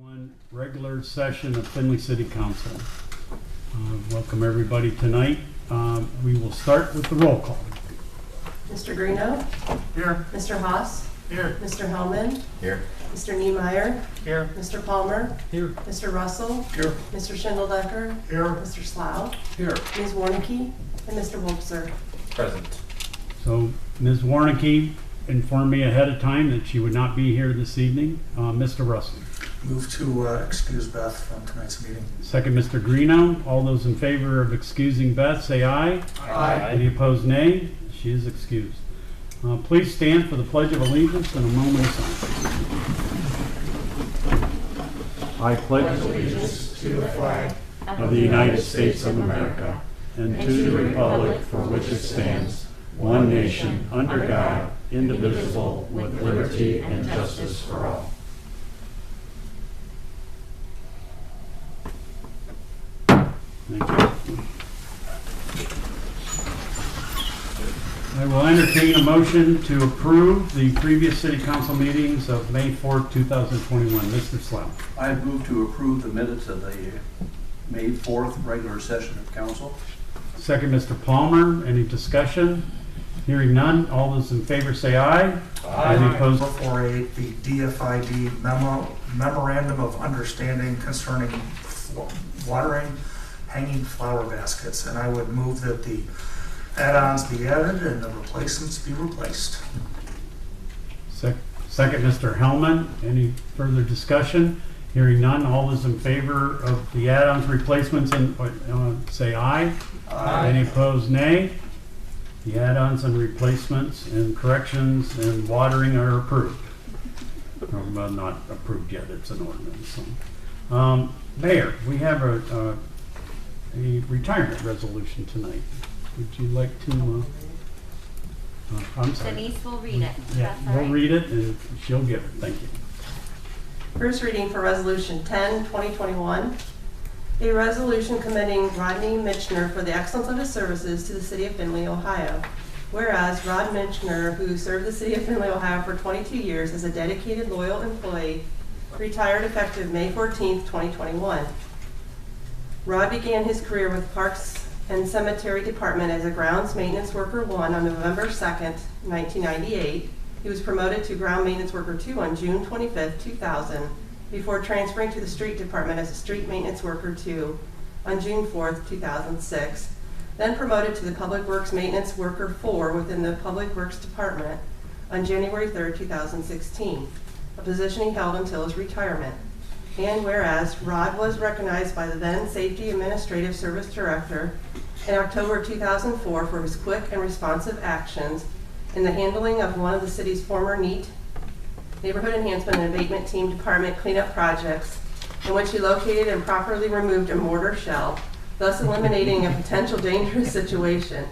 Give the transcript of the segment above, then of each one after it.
2021 regular session of Findlay City Council. Welcome everybody tonight. We will start with the roll call. Mr. Greeno? Here. Mr. Haas? Here. Mr. Hellman? Here. Mr. Niemeyer? Here. Mr. Palmer? Here. Mr. Russell? Here. Mr. Schindeldecker? Here. Mr. Slough? Here. Ms. Warnicki? And Mr. Wolfser. Present. So Ms. Warnicki informed me ahead of time that she would not be here this evening. Mr. Russell. Move to excuse Beth from tonight's meeting. Second, Mr. Greeno. All those in favor of excusing Beth, say aye. Aye. Any opposed, nay? She is excused. Please stand for the Pledge of Allegiance and a moment of silence. I pledge allegiance to the flag of the United States of America and to the republic for which it stands, one nation, under God, indivisible, with liberty and justice for all. Thank you. I will entertain a motion to approve the previous city council meetings of May 4th, 2021. Mr. Slough. I move to approve the minutes of the May 4th regular session of council. Second, Mr. Palmer. Any discussion? Hearing none. All those in favor say aye. Aye. Any opposed? 448, the DFID Memorandum of Understanding concerning watering hanging flower baskets. And I would move that the add-ons be added and the replacements be replaced. Second, Mr. Hellman. Any further discussion? Hearing none. All those in favor of the add-ons, replacements, and say aye. Aye. Any opposed, nay? The add-ons and replacements and corrections and watering are approved. Well, not approved yet, it's an ordinance. So. Mayor, we have a retirement resolution tonight. Would you like to, I'm sorry. Denise will read it. Yeah, That's all we'll right. read it and she'll give it. Thank you. First reading for Resolution 10, 2021. A resolution commending Rodney Michener for the excellence of his services to the city of Findlay, Ohio. Whereas Rod Michener, who served the city of Findlay, Ohio for 22 years as a dedicated, loyal employee, retired effective May 14th, 2021. Rod began his career with Parks and Cemetery Department as a grounds maintenance worker 1 on November 2nd, 1998. He was promoted to ground maintenance worker 2 on June 25th, 2000, before transferring to the street department as a street maintenance worker 2 on June 4th, 2006, then promoted to the public works maintenance worker 4 within the public works department on January 3rd, 2016, a position he held until his retirement. And whereas Rod was recognized by the then Safety Administrative Service Director in October 2004 for his quick and responsive actions in the handling of one of the city's former NEAT, Neighborhood Enhancement and Abatement Team Department cleanup projects, in which he located and properly removed a mortar shell, thus eliminating a potential dangerous situation.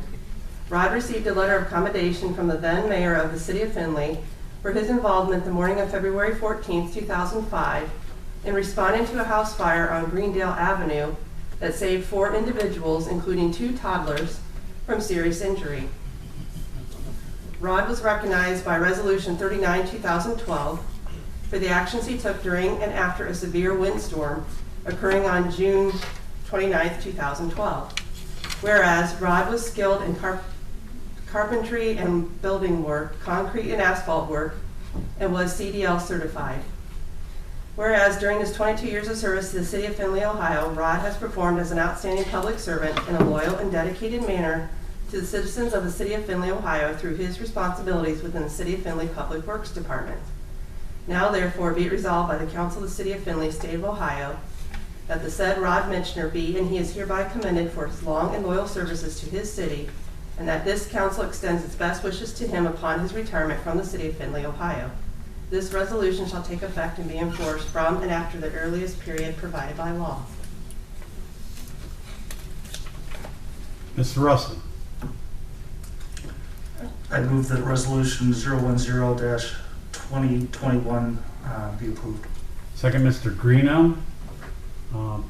Rod received a letter of commendation from the then mayor of the city of Findlay for his involvement the morning of February 14th, 2005, in responding to a house fire on Greendale Avenue that saved 4 individuals, including 2 toddlers, from serious injury. Rod was recognized by Resolution 39, 2012 for the actions he took during and after a severe windstorm occurring on June 29, 2012. Whereas Rod was skilled in carpentry and building work, concrete and asphalt work, and was CDL certified. Whereas during his 22 years of service to the city of Findlay, Ohio, Rod has performed as an outstanding public servant in a loyal and dedicated manner to the citizens of the city of Findlay, Ohio through his responsibilities within the city of Findlay Public Works Department. Now therefore be it resolved by the Council of the City of Findlay, State of Ohio, that the said Rod Michener be and he is hereby commended for his long and loyal services to his city, and that this council extends its best wishes to him upon his retirement from the city of Findlay, Ohio. This resolution shall take effect and be enforced from and after the earliest period provided by law. Mr. Russell. I move that resolution 010-2021 be approved. Second, Mr. Greeno.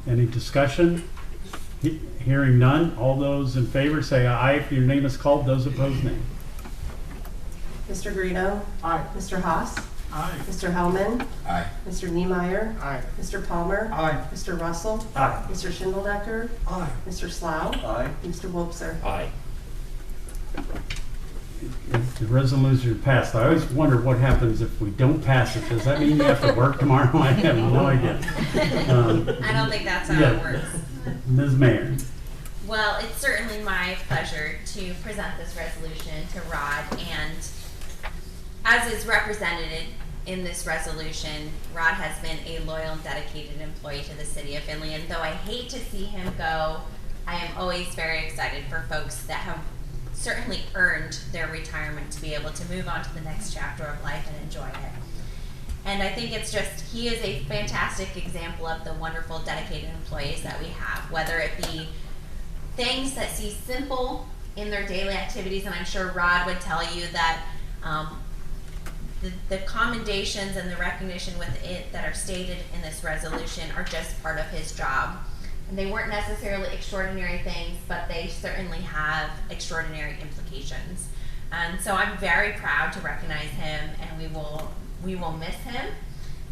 Any discussion? Hearing none. All those in favor say aye if your name is called. Those opposed, nay. Mr. Greeno. Aye. Mr. Haas. Aye. Mr. Hellman, Aye. Mr. Niemeyer, Aye. Mr. Palmer, Aye. Mr. Russell, Aye. Mr. Schindeldecker, Aye. Mr. Slough, Aye. Mr. Wobser. Aye. If the resolution is passed, I always wonder what happens if we don't pass it. Does that mean you have to work tomorrow? I have no idea. I don't think that's how yeah. it works. Ms. Mayor. Well, it's certainly my pleasure to present this resolution to Rod, and as is represented in this resolution, Rod has been a loyal and dedicated employee to the city of Findlay, and though I hate to see him go, I am always very excited for folks that have certainly earned their retirement to be able to move on to the next chapter of life and enjoy it. And I think it's just, he is a fantastic example of the wonderful, dedicated employees that we have, whether it be things that seem simple in their daily activities, and I'm sure Rod would tell you that the commendations and the recognition with it that are stated in this resolution are just part of his job. And they weren't necessarily extraordinary things, but they certainly have extraordinary implications. And so I'm very proud to recognize him, and we will miss him.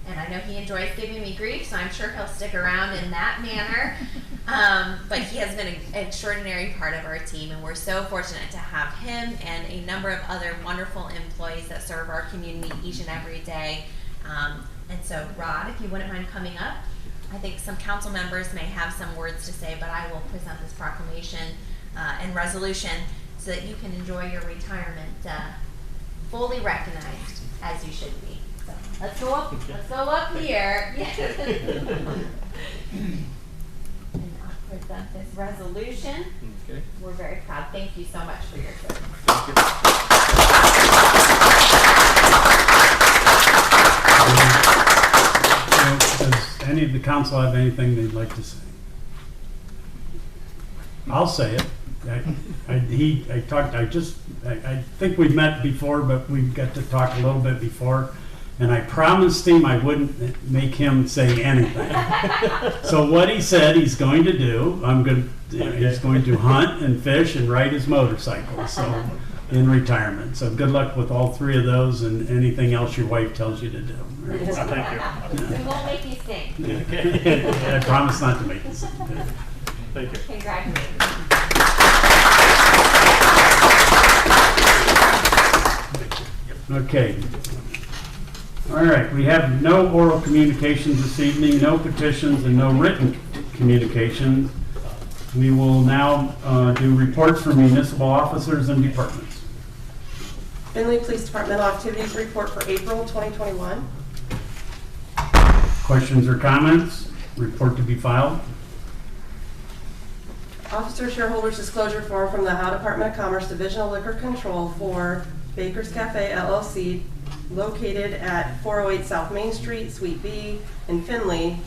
And I know he enjoys giving me grief, so I'm sure he'll stick around in that manner. But he has been an extraordinary part of our team, and we're so fortunate to have him and a number of other wonderful employees that serve our community each and every day. And so, Rod, if you wouldn't mind coming up, I think some council members may have some words to say, but I will present this proclamation and resolution so that you can enjoy your retirement fully recognized as you should be. So let's go up here. And I'll present this resolution. Okay. We're very proud. Thank you so much for your service. Thank you. Does any of the council have anything they'd like to say? I'll say it. I think we met before, but we got to talk a little bit before, and I promised him I wouldn't make him say anything. So what he said he's going to do, he's going to hunt and fish and ride his motorcycle. So in retirement. So good luck with all three of those and anything else your wife tells you to do. Thank you. We won't make you sing. I promise not to make you sing. Thank you. Congratulations. Okay. All right, we have no oral communications this evening, no petitions, and no written communications. We will now do reports from municipal officers and departments. Findlay Police Departmental Activities Report for April 2021. Questions or comments? Report to be filed. Officer Shareholders Disclosure Form from the Ohio Department of Commerce Division of Liquor Control for Baker's Cafe LLC located at 408 South Main Street, Suite B in Findlay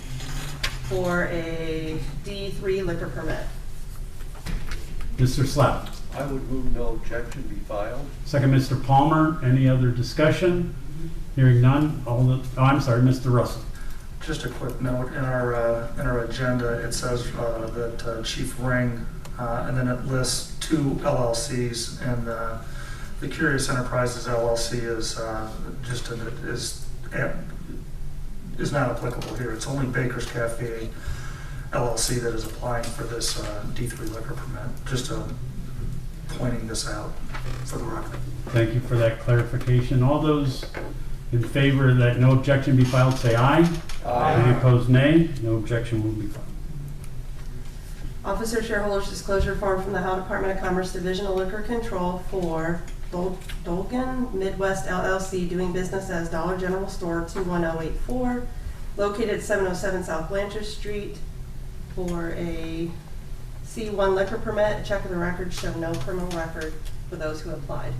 for a D3 liquor permit. Mr. Slapp. I would move no objection be filed. Second, Mr. Palmer. Any other discussion? Hearing none. I'm sorry, Mr. Russell. Just a quick note, in our agenda, it says that Chief Ring, and then it lists two LLCs, and the Curious Enterprises LLC is not applicable here. It's only Baker's Cafe LLC that is applying for this D3 liquor permit. Just pointing this out for the record. Thank you for that clarification. All those in favor that no objection be filed, say aye. Aye. Any opposed, nay. No objection will be filed. Officer Shareholders Disclosure Form from the Ohio Department of Commerce Division of Liquor Control for Dolgan Midwest LLC doing business as Dollar General Store 21084 located at 707 South Blanchard Street for a C1 liquor permit. A check of the records show no criminal record for those who applied.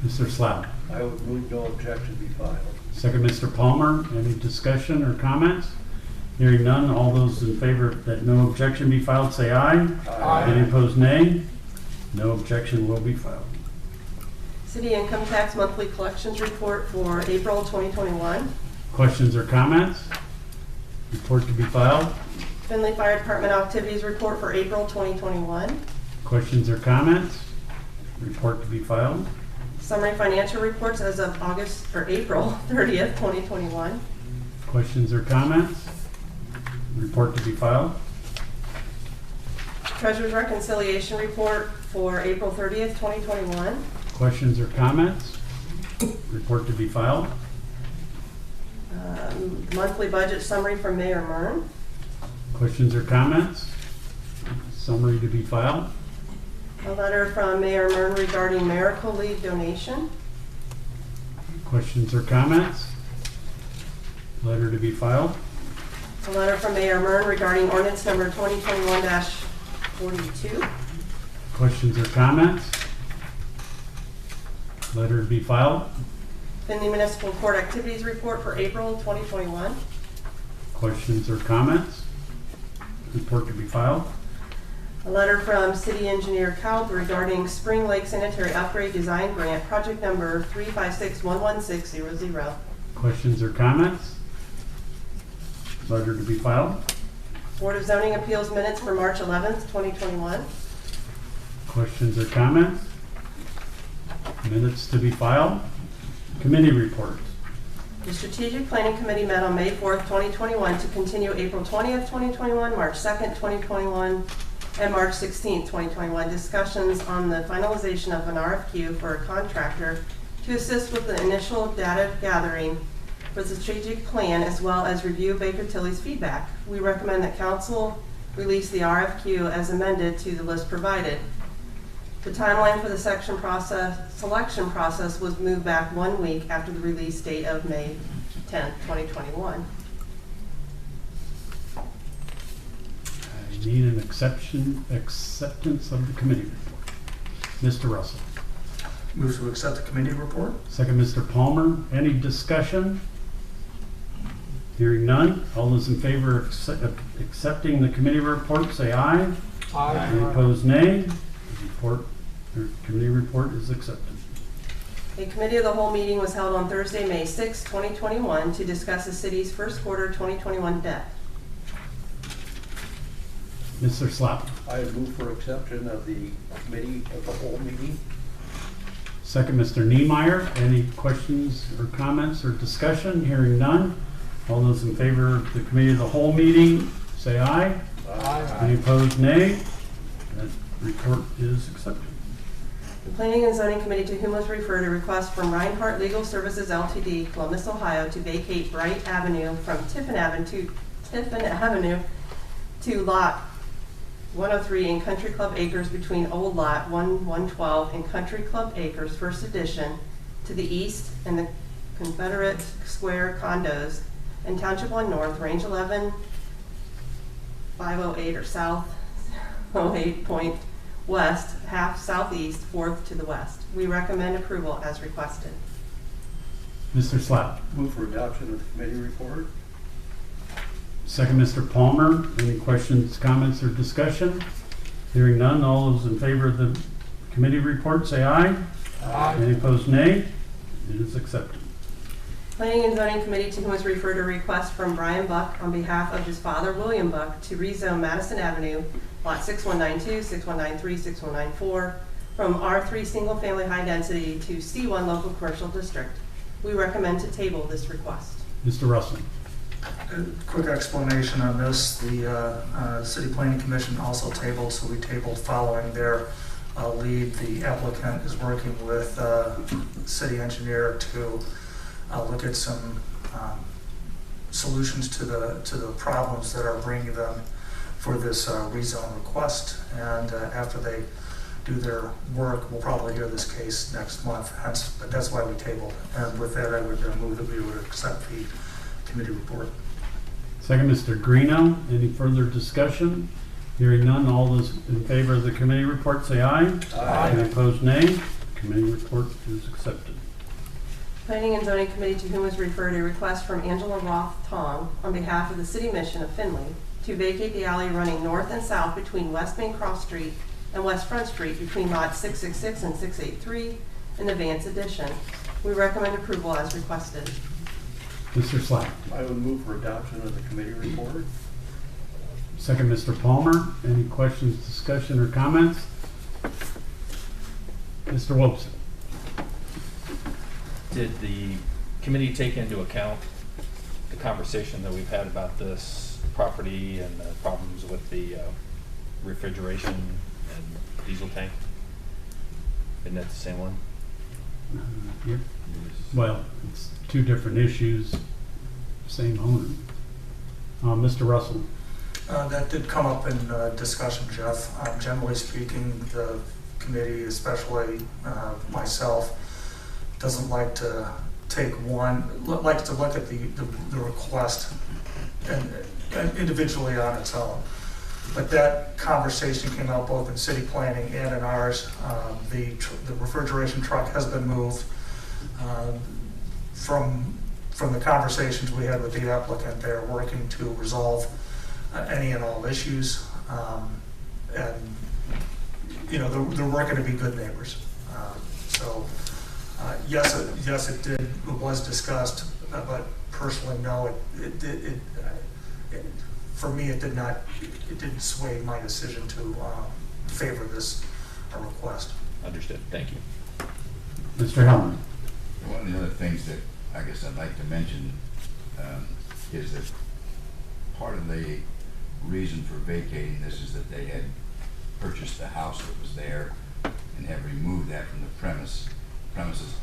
Mr. Slapp. I would move no objection be filed. Second, Mr. Palmer. Any discussion or comments? Hearing none, all those in favor that no objection be filed, say aye. Aye. Any opposed, nay. No objection will be filed. City Income Tax Monthly Collections Report for April 2021. Questions or comments? Report to be filed. Findlay Fire Department Activities Report for April 2021. Questions or comments? Report to be filed. Summary financial reports as of April 30th, 2021. Questions or comments? Report to be filed. Treasurer's reconciliation report for April 30th, 2021. Questions or comments? Report to be filed. Monthly budget summary from Mayor Mern. Questions or comments? Summary to be filed. A letter from Mayor Mern regarding Miracle League donation. Questions or comments? Letter to be filed. A letter from Mayor Mern regarding ordinance number 2021-42. Questions or comments? Letter to be filed. Findlay Municipal Court activities report for April 2021. Questions or comments? Report to be filed. A letter from City Engineer Kalb regarding Spring Lake Sanitary Upgrade Design Grant, project number 356-11600. Questions or comments? Letter to be filed. Board of Zoning Appeals minutes for March 11th, 2021. Questions or comments? Minutes to be filed. Committee reports. The Strategic Planning Committee met on May 4th, 2021 to continue April 20th, 2021, March 2nd, 2021, and March 16th, 2021 discussions on the finalization of an RFQ for a contractor to assist with the initial data gathering for the strategic plan as well as review Baker Tilly's feedback. We recommend that council release the RFQ as amended to the list provided. The timeline for the selection process was moved back 1 week after the release date of May 10th, 2021. I need an acceptance of the committee report. Mr. Russell. Move to accept the committee report. Second, Mr. Palmer. Any discussion? Hearing none. All those in favor of accepting the committee report, say aye. Aye. Any opposed, nay. Committee report is accepted. A committee of the whole meeting was held on Thursday, May 6, 2021 to discuss the city's first quarter 2021 debt. Mr. Slap. I move for exception of the committee of the whole meeting. Second, Mr. Niemeyer. Any questions or comments or discussion? Hearing none. All those in favor of the committee of the whole meeting, say aye. Aye. Any opposed, nay. That report is accepted. The Planning and Zoning Committee, to whom was referred a request from Reinhardt Legal Services LTD, Columbus, Ohio, to vacate Bright Avenue from Tiffin Avenue to Lot 103 in Country Club Acres between Old Lot 112 and Country Club Acres, First Edition, to the east and the Confederate Square condos in Township 1 North, Range 11, 508 or South 08 Point West, half southeast, fourth to the west. We recommend approval as requested. Mr. Slap. Move for adoption of the committee report. Second, Mr. Palmer. Any questions, comments, or discussion? Hearing none. All those in favor of the committee report, say aye. Aye. Any opposed, nay. It is accepted. Planning and Zoning Committee, to whom was referred a request from Brian Buck on behalf of his father, William Buck, to rezone Madison Avenue, Lot 6192, 6193, 6194, from R3 Single Family High Density to C1 Local Commercial District. We recommend to table this request. Mr. Russell. A quick explanation on this. The City Planning Commission also tabled, so we tabled following their lead. The applicant is working with the city engineer to look at some solutions to the problems that are bringing them for this rezone request. And after they do their work, we'll probably hear this case next month. But that's why we tabled. And with that, I would move that we would accept the committee report. Second, Mr. Greeno. Any further discussion? Hearing none. All those in favor of the committee report, say aye. Aye. Any opposed, nay. Committee report is accepted. Planning and Zoning Committee, to whom was referred a request from Angela Roth Tong on behalf of the City Mission of Findlay to vacate the alley running north and south between West Main Cross Street and West Front Street between lots 666 and 683 in the Vance Addition. We recommend approval as requested. Mr. Slack. I would move for adoption of the committee report. Second, Mr. Palmer. Any questions, discussion, or comments? Mr. Wolfson. Did the committee take into account the conversation that we've had about this property and the problems with the refrigeration and diesel tank? Isn't that the same one? Yep. Well, it's two different issues, same owner. Mr. Russell? That did come up in discussion, Jeff. Generally speaking, the committee, especially myself, doesn't like to take likes to look at the request and individually on its own. But that conversation came out both in city planning and in ours. The refrigeration truck has been moved. From the conversations we had with the applicant, they're working to resolve any and all issues. And, you know, they're working to be good neighbors. Yes, it was discussed, but personally, no, for me, it didn't sway my decision to favor this request. Understood. Thank you. Mr. Hellman? One of the other things that I guess I'd like to mention is that part of the reason for vacating this is that they had purchased the house that was there and have removed that from the premises,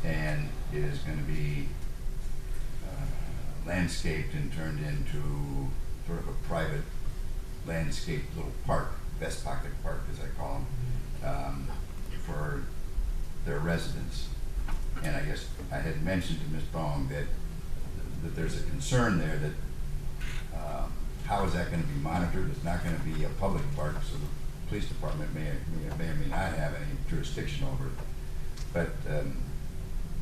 and it is going to be landscaped and turned into sort of a private landscaped little park, Best Pocket Park as I call them, for their residents. And I guess I had mentioned to Ms. Bong that there's a concern there that how is that going to be monitored? It's not going to be a public park, so the police department may or may not have any jurisdiction over it. But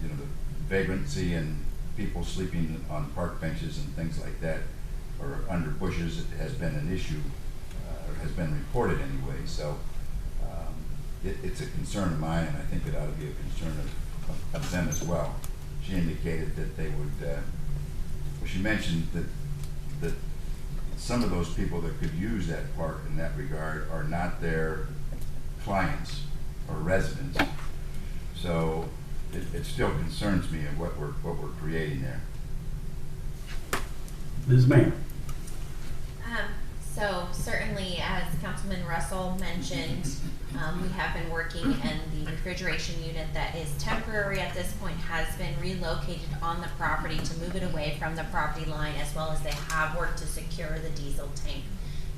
you know, the vagrancy and people sleeping on park benches and things like that, or under bushes, has been an issue, or has been reported anyway. So it's a concern of mine, and I think it ought to be a concern of them as well. She indicated that they would, well, she mentioned that some of those people that could use that park in that regard are not their clients or residents. So it still concerns me of what we're creating there. Ms. Mayor? So certainly, as Councilman Russell mentioned, we have been working, and the refrigeration unit that is temporary at this point has been relocated on the property to move it away from the property line, as well as they have worked to secure the diesel tank.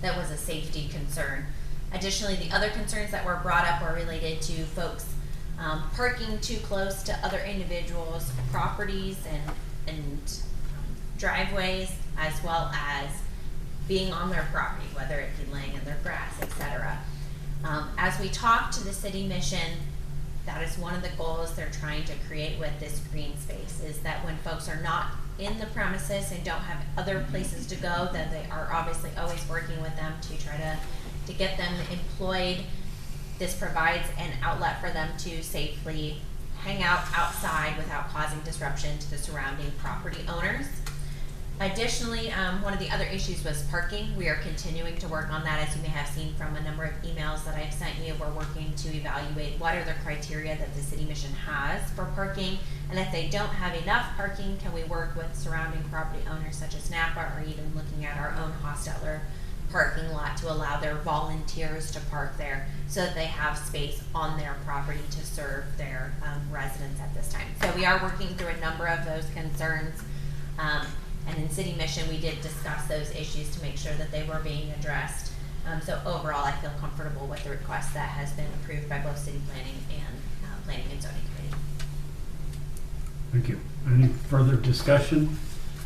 That was a safety concern. Additionally, the other concerns that were brought up were related to folks parking too close to other individuals' properties and driveways, as well as being on their property, whether it be laying in their grass, etc. As we talk to the city mission, that is one of the goals they're trying to create with this green space, is that when folks are not in the premises and don't have other places to go, that they are obviously always working with them to try to get them employed. This provides an outlet for them to safely hang out outside without causing disruption to the surrounding property owners. Additionally, one of the other issues was parking. We are continuing to work on that, as you may have seen from a number of emails that I've sent you. We're working to evaluate what are the criteria that the city mission has for parking, and if they don't have enough parking, can we work with surrounding property owners such as Napa, or even looking at our own Hostetler parking lot to allow their volunteers to park there so that they have space on their property to serve their residents at this time. So we are working through a number of those concerns. And in city mission, we did discuss those issues to make sure that they were being addressed. So overall, I feel comfortable with the request that has been approved by both city planning and planning and zoning committee. Thank you. Any further discussion?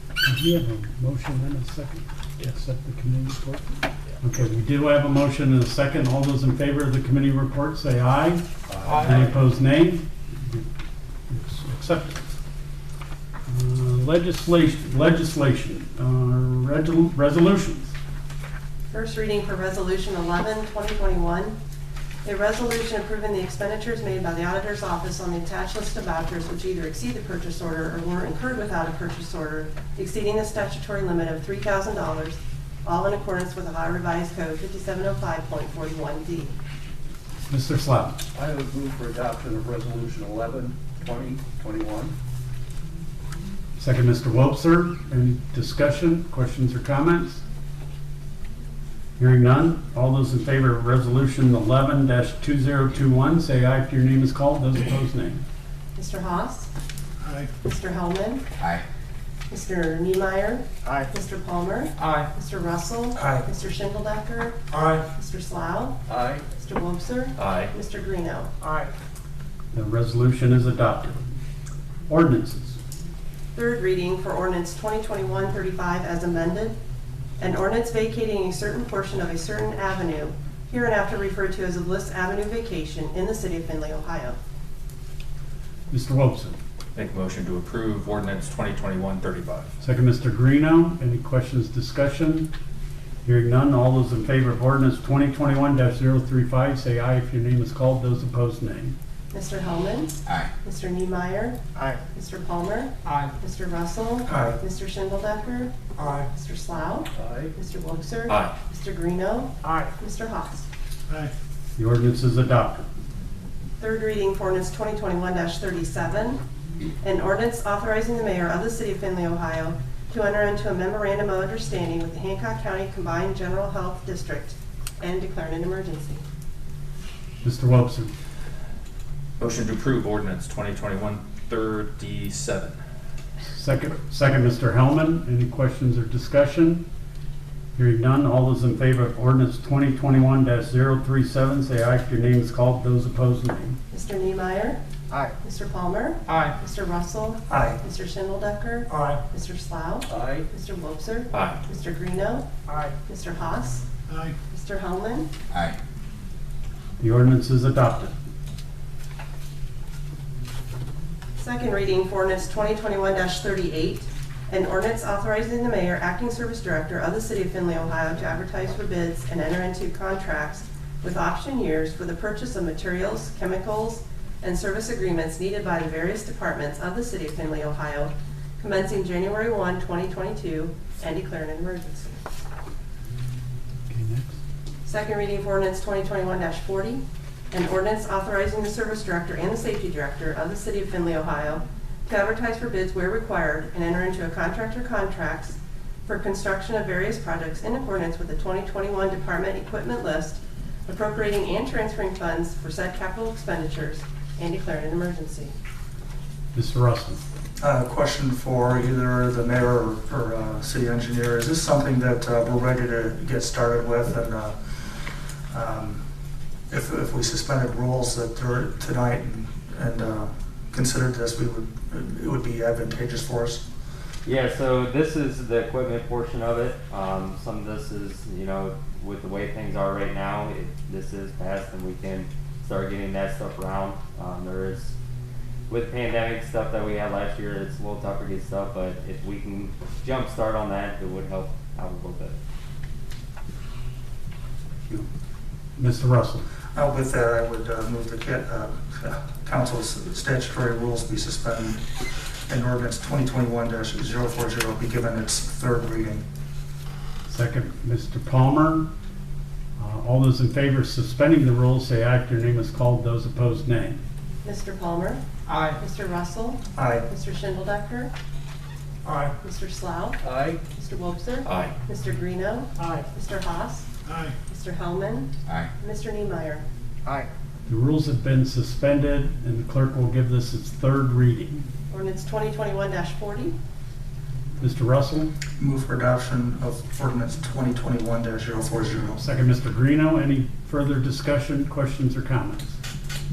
Do we have a motion and a second? Yes. Accept the committee report? Okay, we do have a motion and a second. All those in favor of the committee report say aye. Aye. Any opposed, nay? It's accepted. Resolutions. First reading for Resolution 11, 2021. A resolution approving the expenditures made by the auditor's office on the attached list of vouchers which either exceed the purchase order or were incurred without a purchase order, exceeding the statutory limit of $3,000, all in accordance with Ohio Revised Code 5705.41D. Mr. Slavin. I would move for adoption of Resolution 11, 2021. Second, Mr. Wobser. Any discussion, questions, or comments? Hearing none. All those in favor of Resolution 11-2021, say aye if your name is called. Those opposed, nay. Mr. Haas. Aye. Mr. Hellman. Aye. Mr. Niemeyer. Aye. Mr. Palmer. Aye. Mr. Russell. Aye. Mr. Schindeldecker. Aye. Mr. Slough. Aye. Mr. Wobser. Aye. Mr. Greeno. Aye. The resolution is adopted. Ordinances. Third reading for ordinance 2021-35 as amended. An ordinance vacating a certain portion of a certain avenue, hereinafter referred to as the Bliss Avenue vacation in the city of Findlay, Ohio. Mr. Wobser. Make a motion to approve ordinance 2021-35. Second, Mr. Greeno. Any questions, discussion? Hearing none. All those in favor of ordinance 2021-035, say aye if your name is called. Those opposed, nay. Mr. Hellman. Aye. Mr. Niemeyer. Aye. Mr. Palmer. Aye. Mr. Russell. Aye. Mr. Schindeldecker. Aye. Mr. Slough. Aye. Mr. Wobser. Aye. Mr. Greeno. Aye. Mr. Haas. Aye. The ordinance is adopted. Third reading for ordinance 2021-37. An ordinance authorizing the mayor of the city of Findlay, Ohio to enter into a memorandum of understanding with the Hancock County Combined General Health District and declaring an emergency. Mr. Wobser. Motion to approve ordinance 2021-37. Second, Mr. Hellman. Any questions or discussion? Hearing none. All those in favor of ordinance 2021-037, say aye if your name is called. Those opposed, nay. Mr. Niemeyer. Aye. Mr. Palmer. Aye. Mr. Russell. Aye. Mr. Schindeldecker. Aye. Mr. Slough. Aye. Mr. Wobser. Aye. Mr. Greeno. Aye. Mr. Haas. Aye. Mr. Hellman. Aye. The ordinance is adopted. Second reading for ordinance 2021-38, an ordinance authorizing the mayor, acting service director of the city of Findlay, Ohio, to advertise for bids and enter into contracts with option years for the purchase of materials, chemicals, and service agreements needed by the various departments of the city of Findlay, Ohio, commencing January 1, 2022, and declaring an emergency. Okay, next. Second reading for ordinance 2021-40, an ordinance authorizing the service director and the safety director of the city of Findlay, Ohio, to advertise for bids where required and enter into a contract or contracts for construction of various projects in accordance with the 2021 department equipment list, appropriating and transferring funds for said capital expenditures, and declaring an emergency. Mr. Russell. Question for either the mayor or city engineer. Is this something that we're ready to get started with? And if we suspended rules that are tonight and considered this, it would be advantageous for us? Yeah, so this is the equipment portion of it. Some of this is, with the way things are right now, this is passed and we can start getting that stuff around. There is, with pandemic stuff that we had last year, it's a little tougher to get stuff, but if we can jump start on that, it would help out a little bit. Mr. Russell. With that, I would move the council's statutory rules be suspended and ordinance 2021-040 be given its third reading. Second, Mr. Palmer. All those in favor of suspending the rules, say aye if your name is called. Those opposed, nay. Mr. Palmer. Aye. Mr. Russell. Aye. Mr. Schindeldecker. Aye. Mr. Slough. Aye. Mr. Wobser. Aye. Mr. Greeno. Aye. Mr. Haas. Aye. Mr. Hellman. Aye. Mr. Niemeyer. Aye. The rules have been suspended, and the clerk will give this its third reading. Ordinance 2021-40. Mr. Russell. Move for adoption of ordinance 2021-040. Second, Mr. Greeno. Any further discussion, questions, or comments?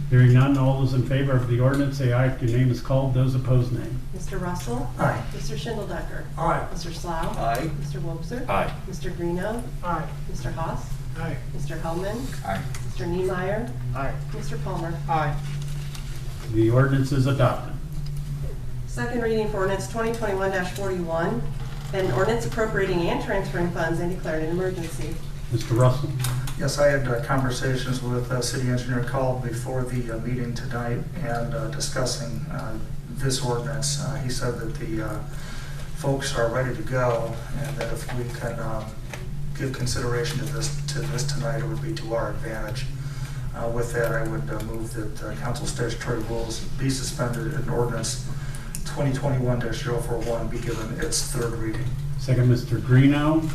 Hearing none, all those in favor of the ordinance, say aye if your name is called. Those opposed, nay. Mr. Russell. Aye. Mr. Schindeldecker. Aye. Mr. Slough. Aye. Mr. Wobser. Aye. Mr. Greeno. Aye. Mr. Haas. Aye. Mr. Hellman. Aye. Mr. Niemeyer. Aye. Mr. Palmer. Aye. The ordinance is adopted. Second reading for ordinance 2021-41, an ordinance appropriating and transferring funds and declaring an emergency. Mr. Russell. Yes, I had conversations with city engineer called before the meeting tonight and discussing this ordinance. He said that the folks are ready to go and that if we can give consideration to this tonight, it would be to our advantage. With that, I would move that council statutory rules be suspended and ordinance 2021-041 be given its third reading. Second, Mr. Greeno.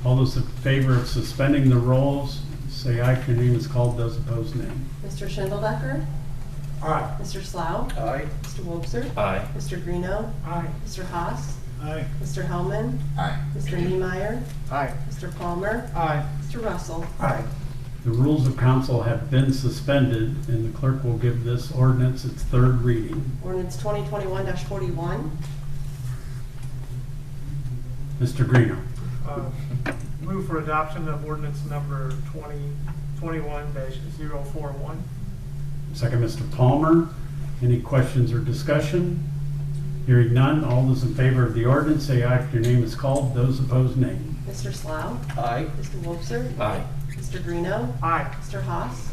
All those in favor of suspending the rules, say aye. If your name is called, those opposed, nay. Mr. Schindeldecker? Aye. Mr. Slough? Aye. Mr. Wobser? Aye. Mr. Greeno? Aye. Mr. Haas? Aye. Mr. Hellman? Aye. Mr. Niemeyer? Aye. Mr. Palmer? Aye. Mr. Russell? Aye. The rules of council have been suspended, and the clerk will give this ordinance its third reading. Ordinance 2021-41. Mr. Greeno. Move for adoption of ordinance number 2021-041. Second, Mr. Palmer. Any questions or discussion? Hearing none, all those in favor of the ordinance, say aye. If your name is called, those opposed, nay. Mr. Slough? Aye. Mr. Wobser? Aye. Mr. Greeno? Aye. Mr. Haas?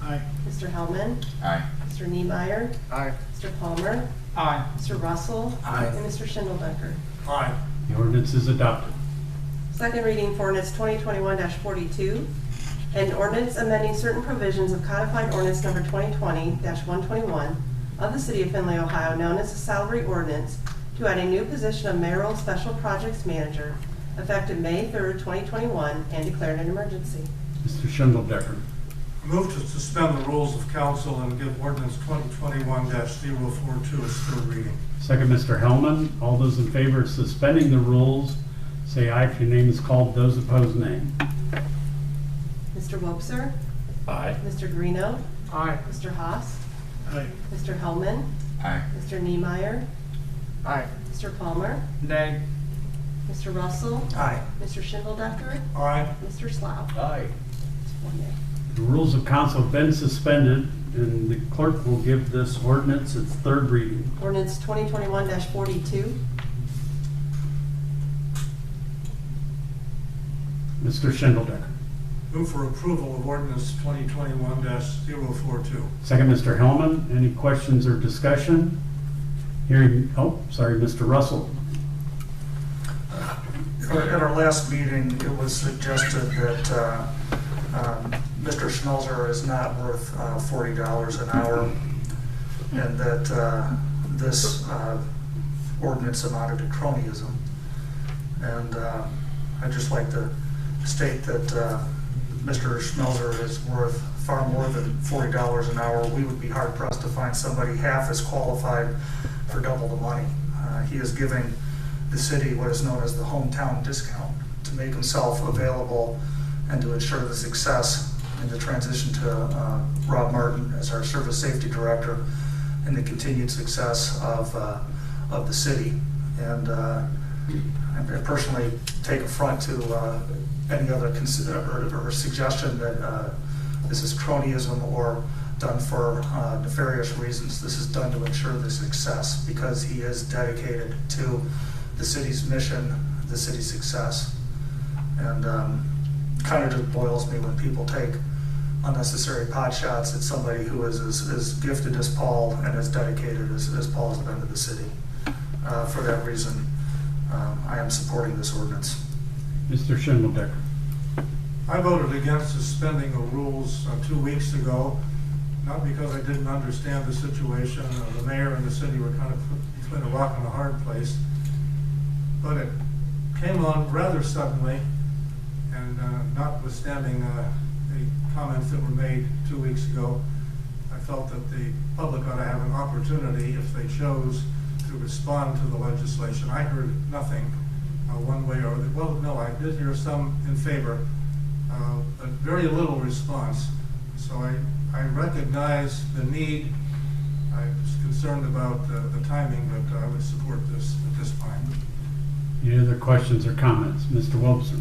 Aye. Mr. Hellman? Aye. Mr. Niemeyer? Aye. Mr. Palmer? Aye. Mr. Russell? Aye. And Mr. Schindeldecker. Aye. The ordinance is adopted. Second reading for ordinance 2021-42, an ordinance amending certain provisions of codified ordinance number 2020-121 of the City of Findlay, Ohio, known as the salary ordinance, to add a new position of mayoral special projects manager effective May 3rd, 2021, and declaring an emergency. Mr. Schindeldecker. Move to suspend the rules of council and give ordinance 2021-042 its third reading. Second, Mr. Hellman. All those in favor of suspending the rules, say aye. If your name is called, those opposed, nay. Mr. Wobser? Aye. Mr. Greeno? Aye. Mr. Haas? Aye. Mr. Hellman? Aye. Mr. Niemeyer? Aye. Mr. Palmer? Nay. Mr. Russell? Aye. Mr. Schindeldecker? Aye. Mr. Slough? Aye. One nay. The rules of council have been suspended, and the clerk will give this ordinance its third reading. Ordinance 2021-42. Mr. Schindeldecker. Move for approval of ordinance 2021-042. Second, Mr. Hellman. Any questions or discussion? Hearing, Mr. Russell. At our last meeting, it was suggested that Mr. Schmelzer is not worth $40 an hour, and that this ordinance amounted to cronyism. And I'd just like to state that Mr. Schmelzer is worth far more than $40 an hour. We would be hard pressed to find somebody half as qualified for double the money. He is giving the city what is known as the hometown discount to make himself available and to ensure the success in the transition to Rob Martin as our service safety director and the continued success of the city. And I personally take affront to any other or suggestion that this is cronyism or done for nefarious reasons. This is done to ensure the success because he is dedicated to the city's mission, the city's success. And kind of just boils me when people take unnecessary pot shots at somebody who is as gifted as Paul and as dedicated as Paul has been to the city. For that reason, I am supporting this ordinance. Mr. Schindeldecker. I voted against suspending the rules 2 weeks ago, not because I didn't understand the situation. The mayor and the city were kind of between a rock and a hard place. But it came on rather suddenly, and notwithstanding the comments that were made 2 weeks ago, I felt that the public ought to have an opportunity, if they chose, to respond to the legislation. I heard nothing one way or the other. Well, no, I did hear some in favor, but very little response. So I recognize the need. I was concerned about the timing, but I would support this at this time. Any other questions or comments? Mr. Wobser.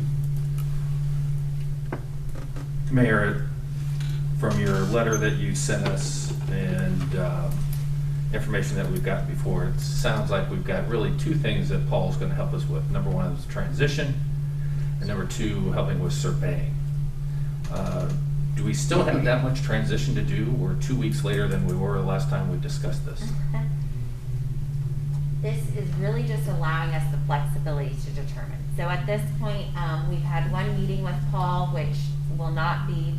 Mayor, from your letter that you sent us and information that we've gotten before, it sounds like we've got really two things that Paul's going to help us with. Number one is transition, and number two, helping with surveying. Do we still have that much transition to do? We're 2 weeks later than we were the last time we discussed this. This is really just allowing us the flexibility to determine. So at this point, we've had one meeting with Paul, which will not be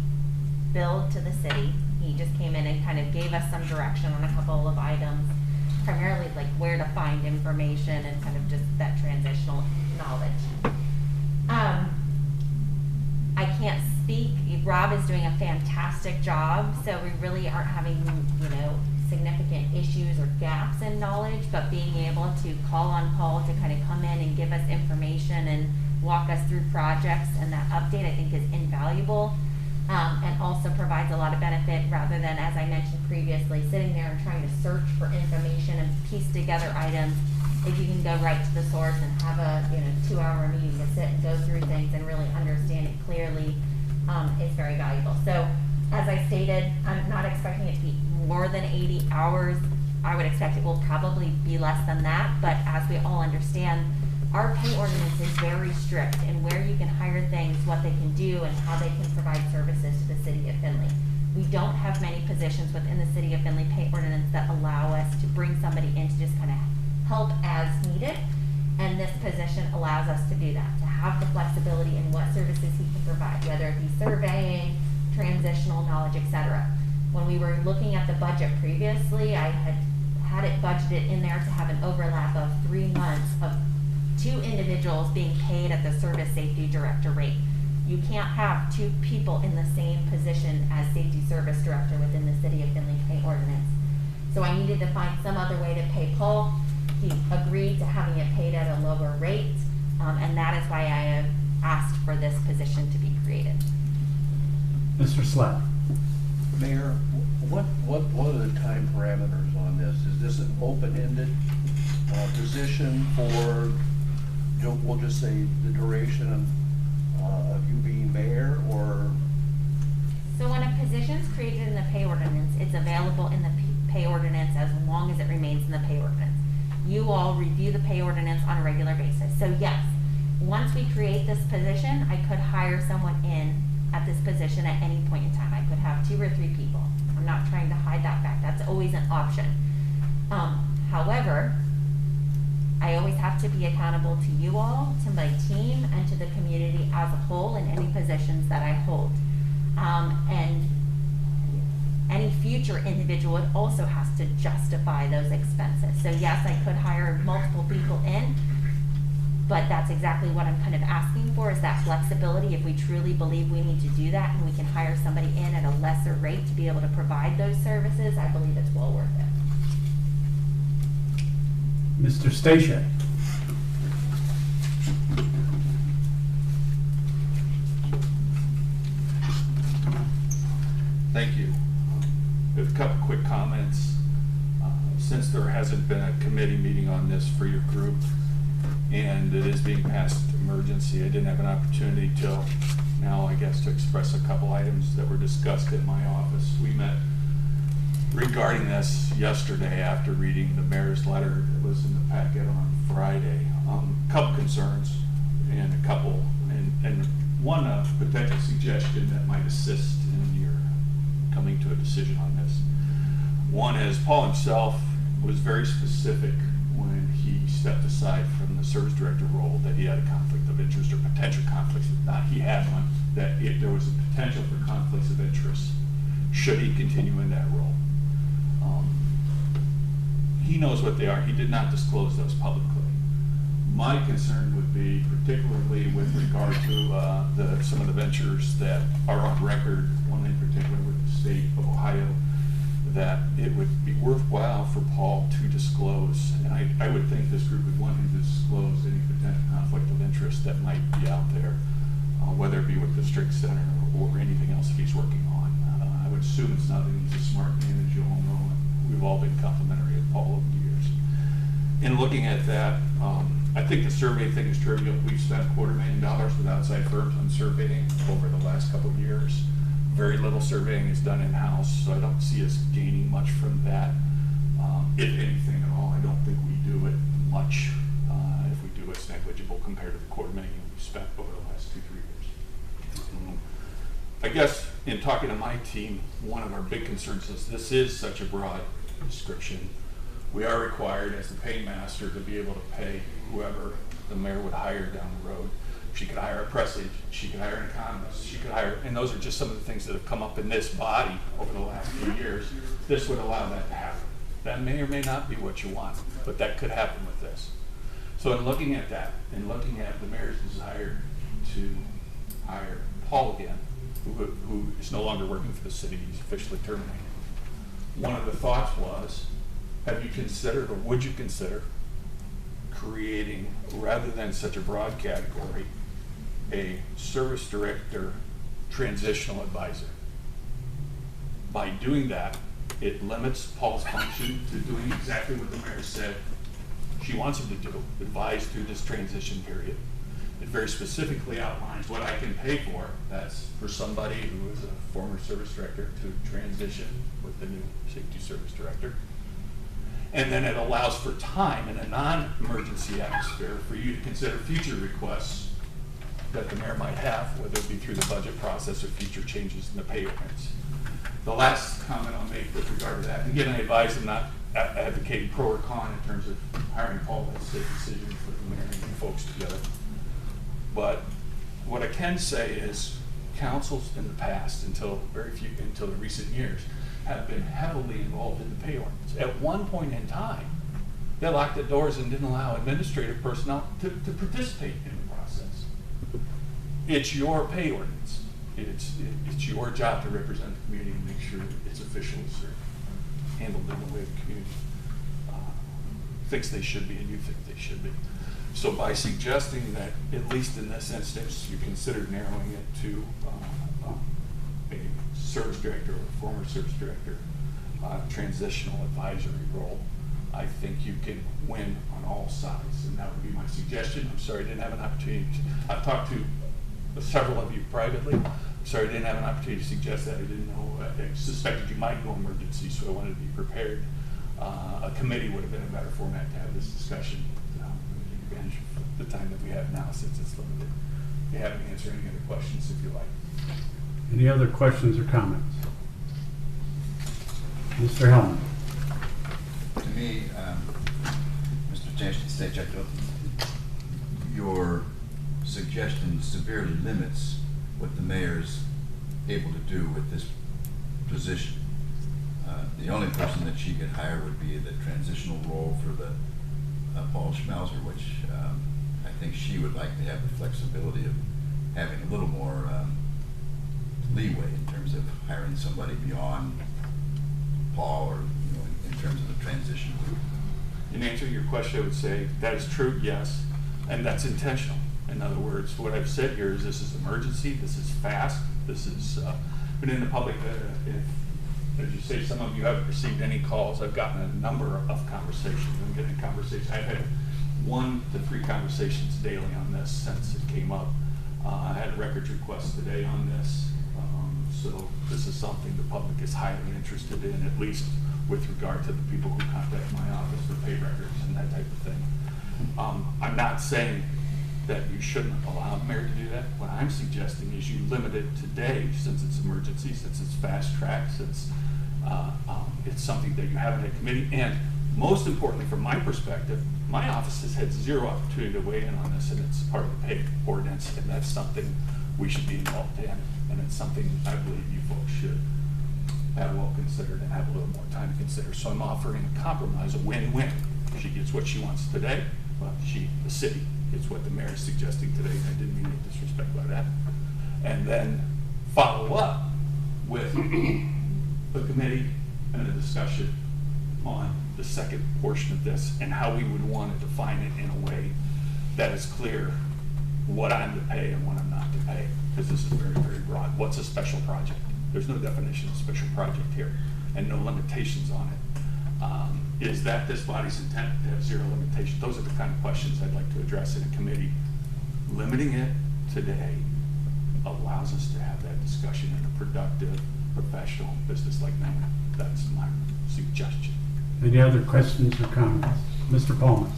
billed to the city. He just came in and kind of gave us some direction on a couple of items. primarily like where to find information and kind of just that transitional knowledge. I can't speak. Rob is doing a fantastic job, so we really aren't having, significant issues or gaps in knowledge, but being able to call on Paul to kind of come in and give us information and walk us through projects, and that update I think is invaluable, and also provides a lot of benefit rather than, as I mentioned previously, sitting there and trying to search for information and piece together items. If you can go right to the source and have a 2-hour meeting to sit and go through things and really understand it clearly, is very valuable. So as I stated, I'm not expecting it to be more than 80 hours. I would expect it will probably be less than that, but as we all understand, our pay ordinance is very strict in where you can hire things, what they can do, and how they can provide services to the city of Findlay. We don't have many positions within the city of Findlay pay ordinance that allow us to bring somebody in to just kind of help as needed, and this position allows us to do that, to have the flexibility in what services he can provide, whether it be surveying, transitional knowledge, etc. When we were looking at the budget previously, I had it budgeted in there to have an overlap of 3 months of 2 individuals being paid at the service safety director rate. You can't have 2 people in the same position as safety service director within the city of Findlay pay ordinance. So I needed to find some other way to pay Paul. He agreed to having it paid at a lower rate, and that is why I have asked for this position to be created. Mr. Slack. Mayor, what are the time parameters on this? Is this an open-ended position for, we'll just say the duration of you being mayor, or? So when a position is created in the pay ordinance, it's available in the pay ordinance as long as it remains in the pay ordinance. You all review the pay ordinance on a regular basis. So yes, once we create this position, I could hire someone in at this position at any point in time. I could have 2 or 3 people. I'm not trying to hide that fact. That's always an option. However, I always have to be accountable to you all, to my team, and to the community as a whole in any positions that I hold. And any future individual also has to justify those expenses. So yes, I could hire multiple people in, but that's exactly what I'm kind of asking for, is that flexibility. If we truly believe we need to do that and we can hire somebody in at a lesser rate to be able to provide those services, I believe it's well worth it. Mr. Stashak. Thank you. With a couple quick comments. Since there hasn't been a committee meeting on this for your group, and it is being passed emergency, I didn't have an opportunity till now, I guess, to express a couple items that were discussed in my office. We met regarding this yesterday after reading the mayor's letter that was in the packet on Friday. A couple concerns and a couple, and one potential suggestion that might assist in your coming to a decision on this. One is Paul himself was very specific when he stepped aside from the service director role that he had a conflict of interest or potential conflicts. Not he had one, that if there was a potential for conflicts of interest, should he continue in that role. He knows what they are. He did not disclose those publicly. My concern would be particularly with regard to some of the ventures that are on record, one in particular with the state of Ohio, that it would be worthwhile for Paul to disclose, and I would think this group would want him to disclose any potential conflict of interest that might be out there, whether it be with the District Center or anything else that he's working on. I would assume it's nothing. He's a smart man, as you all know, and we've all been complimentary of Paul over the years. In looking at that, I think the survey thing is trivial. We've spent $250,000 with outside firms on surveying over the last couple of years. Very little surveying is done in-house, so I don't see us gaining much from that. If anything at all, I don't think we do it much. If we do, it's negligible compared to the $250,000 we spent over the last 2-3 years. I guess in talking to my team, one of our big concerns is this is such a broad description. We are required as the paymaster to be able to pay whoever the mayor would hire down the road. She could hire a press agent, she could hire an economist, she could hire, and those are just some of the things that have come up in this body over the last few years. This would allow that to happen. That may or may not be what you want, but that could happen with this. So in looking at that, and looking at the mayor's desire to hire Paul again, who is no longer working for the city, he's officially terminated. One of the thoughts was, have you considered, or would you consider, creating, rather than such a broad category, a service director transitional advisor? By doing that, it limits Paul's function to doing exactly what the mayor said she wants him to do, advise through this transition period. It very specifically outlines what I can pay for. That's for somebody who is a former service director to transition with the new safety service director. And then it allows for time in a non-emergency atmosphere for you to consider future requests that the mayor might have, whether it be through the budget process or future changes in the pay ordinance. The last comment I'll make with regard to that, and again, I advise I'm not advocating pro or con in terms of hiring Paul. That's a decision for the mayor and you folks together. But what I can say is councils in the past, until the recent years, have been heavily involved in the pay ordinance. At one point in time, they locked the doors and didn't allow administrative personnel to participate in the process. It's your pay ordinance. It's your job to represent the community and make sure its officials are handled in the way the community thinks they should be and you think they should be. So by suggesting that, at least in this instance, you consider narrowing it to a service director or a former service director transitional advisory role, I think you can win on all sides, and that would be my suggestion. I'm sorry I didn't have an opportunity. I've talked to several of you privately. I'm sorry I didn't have an opportunity to suggest that. I didn't know. I suspected you might go emergency, so I wanted to be prepared. A committee would have been a better format to have this discussion. Take advantage of the time that we have now, since it's limited. You have to answer any other questions if you like. Any other questions or comments? Mr. Hellman. To me, Mr. State Judge, your suggestion severely limits what the mayor's able to do with this position. The only person that she could hire would be the transitional role for the Paul Schmelzer, which I think she would like to have the flexibility of having a little more leeway in terms of hiring somebody beyond Paul, or in terms of the transition group. In answer to your question, I would say that is true, yes, and that's intentional. In other words, what I've said here is this is emergency, this is fast, this is, but in the public, as you say, some of you haven't received any calls. I've gotten a number of conversations. I'm getting conversations. I've had 1 to 3 conversations daily on this since it came up. I had a records request today on this. So this is something the public is highly interested in, at least with regard to the people who contact my office for pay records and that type of thing. I'm not saying that you shouldn't allow the mayor to do that. What I'm suggesting is you limit it today, since it's emergency, since it's fast track, since it's something that you have in a committee. And most importantly, from my perspective, my office has had zero opportunity to weigh in on this, and it's part of the pay ordinance, and that's something we should be involved in, and it's something I believe you folks should have well considered and have a little more time to consider. So I'm offering a compromise, a win-win. She gets what she wants today, well, the city gets what the mayor is suggesting today. I didn't mean any disrespect by that. And then follow up with a committee and a discussion on the second portion of this and how we would want to define it in a way that is clear what I'm to pay and what I'm not to pay, because this is very, very broad. What's a special project? There's no definition of special project here and no limitations on it. Is that this body's intent to have zero limitations? Those are the kind of questions I'd like to address in a committee. Limiting it today allows us to have that discussion in a productive, professional, business-like manner. That's my suggestion. Any other questions or comments? Mr. Pullman.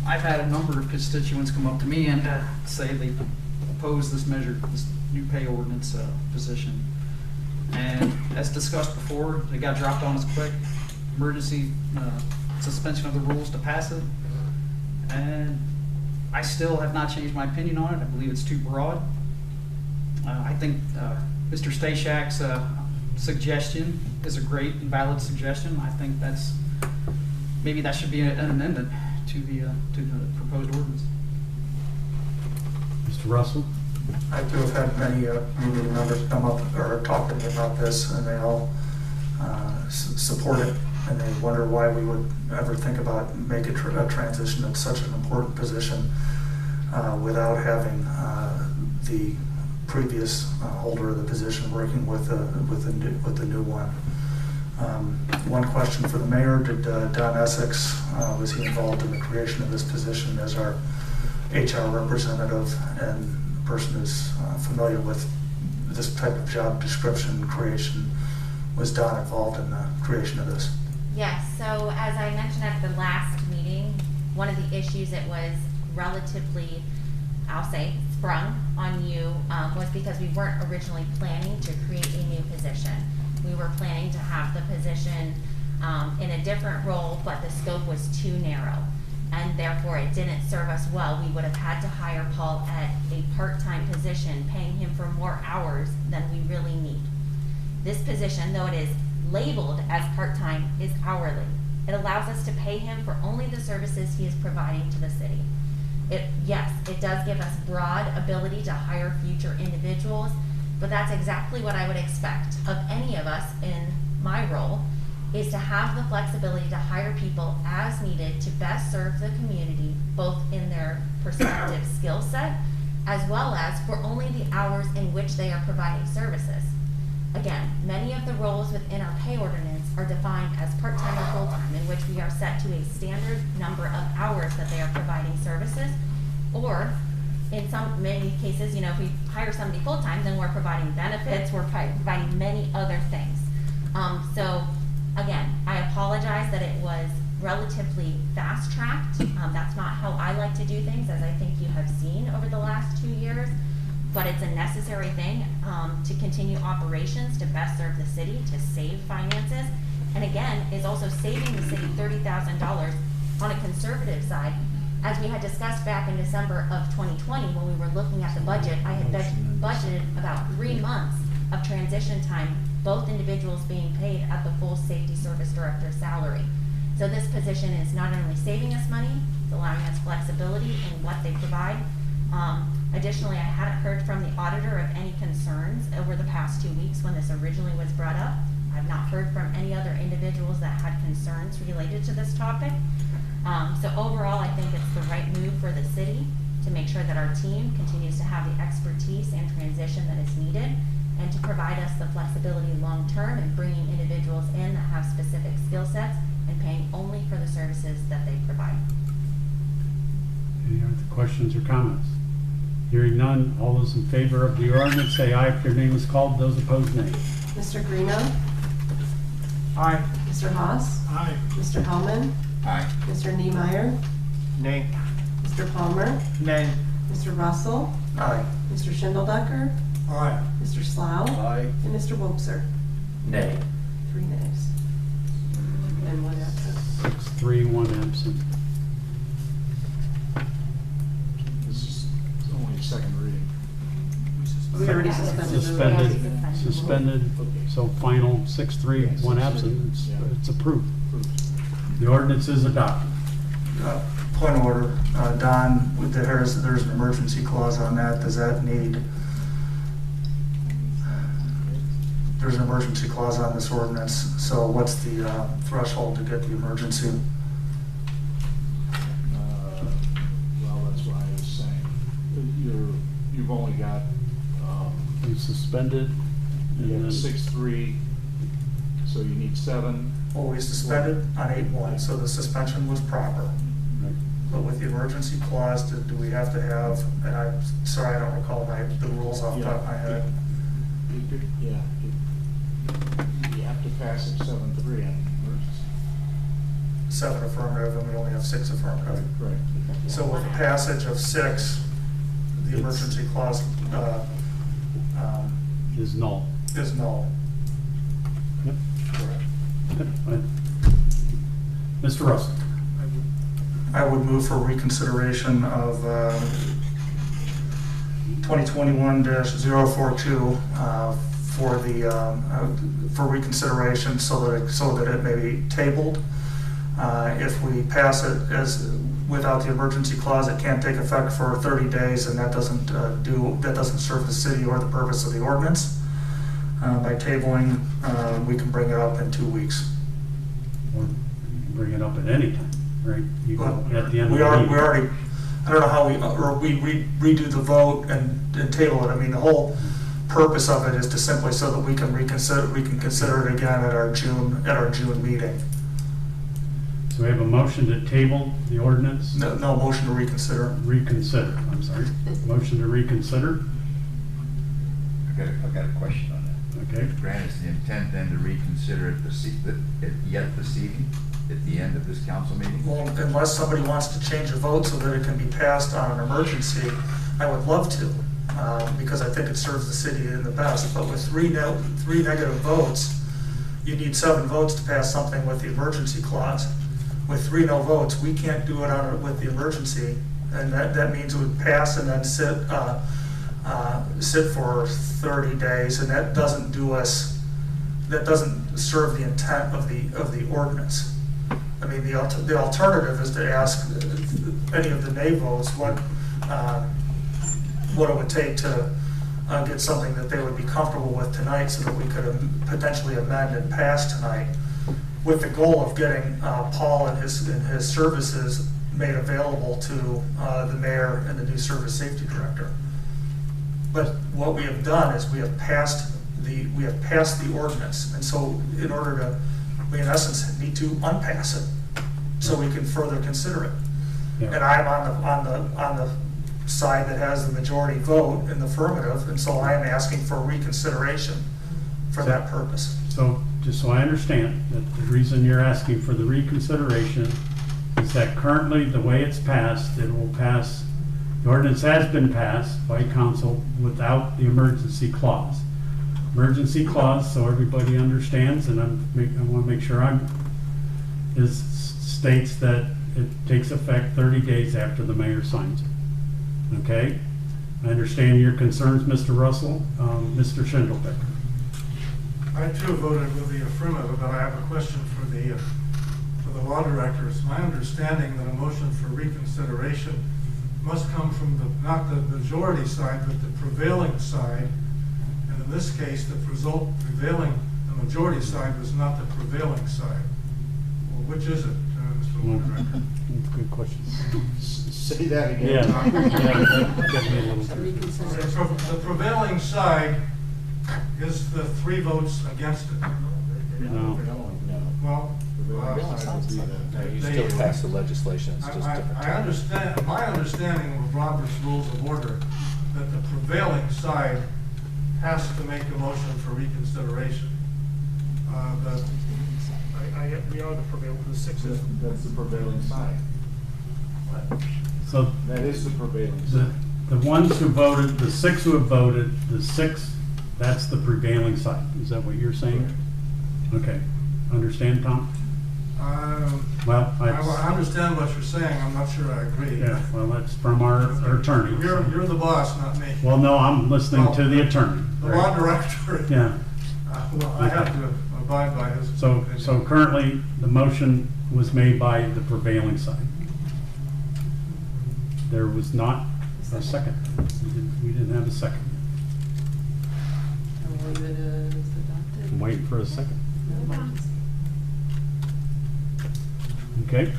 I've had a number of constituents come up to me and say they oppose this measure, this new pay ordinance position. And as discussed before, it got dropped on us quick. Emergency suspension of the rules to pass it. And I still have not changed my opinion on it. I believe it's too broad. I think Mr. Stashak's suggestion is a great and valid suggestion. I think that's maybe that should be an amendment to the proposed ordinance. Mr. Russell? I too have had many meeting members come up or talk to me about this, and they all support it, and they wonder why we would ever think about make a transition at such an important position without having the previous holder of the position working with the new one. One question for the mayor: did Don Essex, was he involved in the creation of this position as our HR representative and the person who's familiar with this type of job description creation? Was Don involved in the creation of this? Yes, so as I mentioned at the last meeting, one of the issues that was relatively, I'll say, sprung on you was because we weren't originally planning to create a new position. We were planning to have the position in a different role, but the scope was too narrow, and therefore it didn't serve us well. We would have had to hire Paul at a part-time position, paying him for more hours than we really need. This position, though it is labeled as part-time, is hourly. It allows us to pay him for only the services he is providing to the city. Yes, it does give us broad ability to hire future individuals, but that's exactly what I would expect of any of us in my role, is to have the flexibility to hire people as needed to best serve the community, both in their prospective skill set, as well as for only the hours in which they are providing services. Again, many of the roles within our pay ordinance are defined as part-time or full-time, in which we are set to a standard number of hours that they are providing services, or in many cases, if we hire somebody full-time, then we're providing benefits, we're providing many other things. So again, I apologize that it was relatively fast-tracked. That's not how I like to do things, as I think you have seen over the last 2 years. But it's a necessary thing to continue operations to best serve the city, to save finances, and again, is also saving the city $30,000 on a conservative side. As we had discussed back in December of 2020, when we were looking at the budget, I had budgeted about 3 months of transition time, both individuals being paid at the full safety service director salary. So this position is not only saving us money, it's allowing us flexibility in what they provide. Additionally, I hadn't heard from the auditor of any concerns over the past 2 weeks when this originally was brought up. I've not heard from any other individuals that had concerns related to this topic. So overall, I think it's the right move for the city to make sure that our team continues to have the expertise and transition that is needed, and to provide us the flexibility long-term in bringing individuals in that have specific skill sets and paying only for the services that they provide. Any other questions or comments? Hearing none, all those in favor of the ordinance say aye if their name is called. Those opposed, nay. Mr. Greeno? Aye. Mr. Haas? Aye. Mr. Hellman? Aye. Mr. Niemeyer? Nay. Mr. Palmer? Nay. Mr. Russell? Aye. Mr. Schindeldecker? Aye. Mr. Slough? Aye. And Mr. Wobser? Nay. 3 nays. And 1 absent. 6-3, 1 absent. This is only a second reading. We already suspended. Suspended, so final 6-3, 1 absent. It's approved. The ordinance is adopted. Point of order, Don, there's an emergency clause on that. Does that need? There's an emergency clause on this ordinance. So what's the threshold to get the emergency? Well, that's what I was saying. You've only got, We suspended. you And have then 6-3, so you need 7. Well, we suspended on 8-1, so the suspension was proper. But with the emergency clause, do we have to have, and I'm sorry, I don't recall the rules off the top of my head. Yeah. You have to pass it 7-3 on emergency. 7 affirmative, and we only have 6 affirmative. Right. So with the passage of 6, the emergency clause is null. is null. Yep. Correct. Yep. Mr. Russell. I would move for reconsideration of 2021-042 for reconsideration so that it may be tabled If we pass it as without the emergency clause, it can't take effect for 30 days, and that doesn't serve the city or the purpose of the ordinance. By tabling, we can bring it up in 2 weeks. Or bring it up at any time, right? You go at the end of We the meeting. already, I don't know how we redo the vote and table it. I mean, the whole purpose of it is to simply so that we can consider it again at our June meeting. So we have a motion to table the ordinance? No motion to reconsider. Reconsider, I'm sorry. Motion to reconsider, I've got a question on that. okay? Grant, is the intent then to reconsider it this evening, at the end of this council meeting? Well, unless somebody wants to change the vote so that it can be passed on an emergency, I would love to, because I think it serves the city in the best. But with three negative votes, you need 7 votes to pass something with the emergency clause. With 3 no votes, we can't do it with the emergency, and that means it would pass and then sit for 30 days, and that doesn't serve the intent of the ordinance. I mean, the alternative is to ask any of the nay votes what it would take to get something that they would be comfortable with tonight, so that we could potentially amend and pass tonight, with the goal of getting Paul and his services made available to the mayor and the new service safety director. But what we have done is we have passed the ordinance, and so in order to, we in essence need to unpass it so we can further consider it. Yeah. And I'm on the side that has the majority vote in the affirmative, and so I am asking for reconsideration for that purpose. So, just so I understand, that the reason you're asking for the reconsideration is that currently, the way it's passed, it will pass, the ordinance has been passed by council without the emergency clause. Emergency clause, so everybody understands, and I want to make sure states that it takes effect 30 days after the mayor signs it. Okay? I understand your concerns, Mr. Russell. Mr. Schindelbecker. I too voted with the affirmative, but I have a question for the law director. It's my understanding that a motion for reconsideration must come from not the majority side, but the prevailing side. And in this case, the majority side was not the prevailing side. Well, which is it, Mr. Law Director? That's a good question. Say that again. The prevailing side is the 3 votes against it. No. Well, You still pass the legislation, it's just different. I understand, my understanding of Robert's Rules of Order, that the prevailing side has to make a motion for reconsideration. We are the prevailing, the 6 is. That's the prevailing side. So That is the prevailing side. the ones who voted, the 6 who have voted, the 6, that's the prevailing side. Is that what you're saying? Okay. Understand, Tom? Well, I understand what you're saying, I'm not sure I agree. yeah, well, that's from our attorney. You're the boss, not me. Well, no, I'm listening to the attorney. The law director. Yeah. Well, I have to abide by his. So currently, the motion was made by the prevailing side. There was not a second. We didn't have a second. I'll leave it as adopted. I'm waiting for a second. Okay.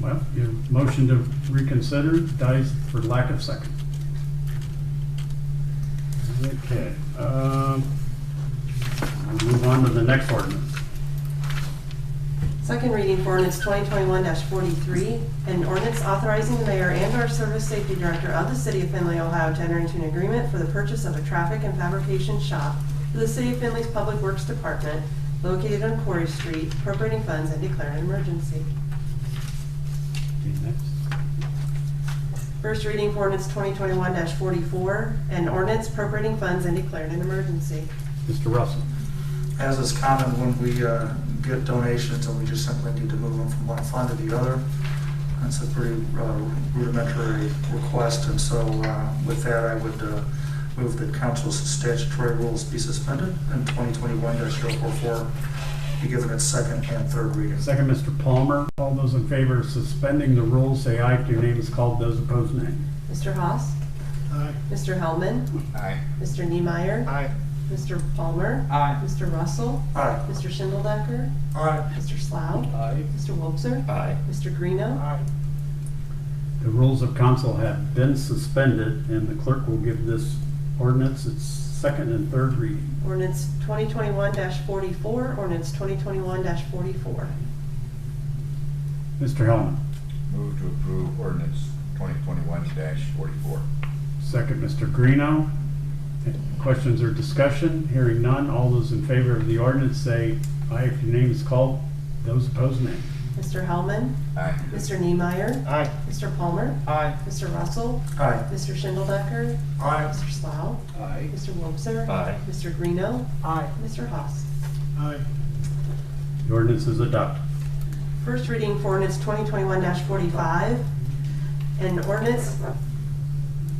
Well, your motion to reconsider dies for lack of second. Okay. We'll move on to the next ordinance. Second reading for ordinance 2021-43, an ordinance authorizing the mayor and/or service safety director of the city of Findlay, Ohio to enter into an agreement for the purchase of a traffic and fabrication shop for the city of Findlay's Public Works Department located on Quarry Street, appropriating funds and declaring an emergency. Okay, next. First reading for ordinance 2021-44, an ordinance appropriating funds and declaring an emergency. Mr. Russell. As is common when we get donations and we just simply need to move them from one fund to the other. That's a pretty rudimentary request, and so with that I would move that council's statutory rules be suspended and 2021-044 be given its second and third reading. Second, Mr. Palmer. All those in favor of suspending the rules, say aye. If your name is called, those opposed, nay. Mr. Haas. Aye. Mr. Hellman. Aye. Mr. Niemeyer. Aye. Mr. Palmer. Aye. Mr. Russell. Aye. Mr. Schindeldecker. Aye. Mr. Slough. Aye. Mr. Wobser. Aye. Mr. Greeno. Aye. The rules of council have been suspended, and the clerk will give this ordinance its second and third reading. Ordinance 2021-44, ordinance 2021-44. Mr. Hellman. Move to approve ordinance 2021-44. Second, Mr. Greeno. Questions or discussion? Hearing none. All those in favor of the ordinance say aye. If your name is called, those opposed, nay. Mr. Hellman. Aye. Mr. Niemeyer. Aye. Mr. Palmer. Aye. Mr. Russell. Aye. Mr. Schindeldecker. Aye. Mr. Slough. Aye. Mr. Wobser. Aye. Mr. Greeno. Aye. Mr. Haas. Aye. The ordinance is adopted. First reading for ordinance 2021-45, an ordinance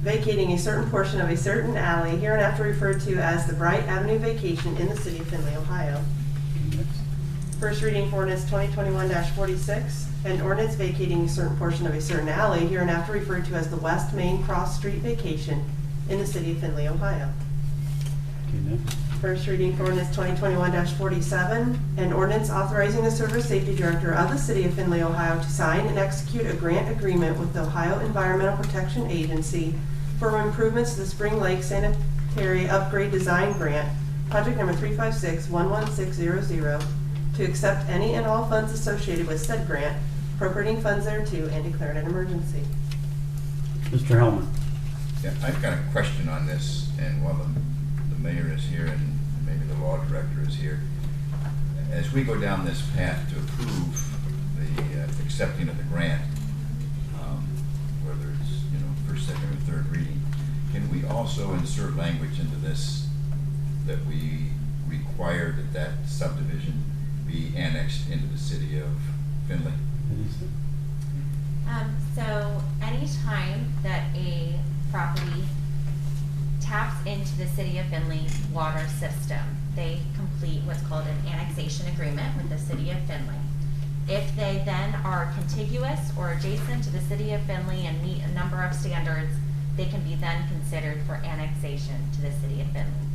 vacating a certain portion of a certain alley, hereinafter referred to as the Bright Avenue Vacation in the city of Findlay, Ohio. Next. First reading for ordinance 2021-46, an ordinance vacating a certain portion of a certain alley, hereinafter referred to as the West Main Cross Street Vacation in the city of Findlay, Ohio. Okay, next. First reading for ordinance 2021-47, an ordinance authorizing the Service Safety Director of the City of Findlay, Ohio to sign and execute a grant agreement with the Ohio Environmental Protection Agency for improvements to the Spring Lake Sanitary Upgrade Design Grant, project number 356-11600, to accept any and all funds associated with said grant, appropriating funds thereto, and declaring an emergency. Mr. Hellman. Yeah, I've got a question on this, and while the mayor is here and maybe the law director is here, as we go down this path to approve the accepting of the grant, whether it's, you know, first, second, or third reading, can we also insert language into this that we require that that subdivision be annexed into the city of Findlay? So anytime that a property taps into the city of Findlay water system, they complete what's called an annexation agreement with the city of Findlay. If they then are contiguous or adjacent to the city of Findlay and meet a number of standards, they can be then considered for annexation to the city of Findlay.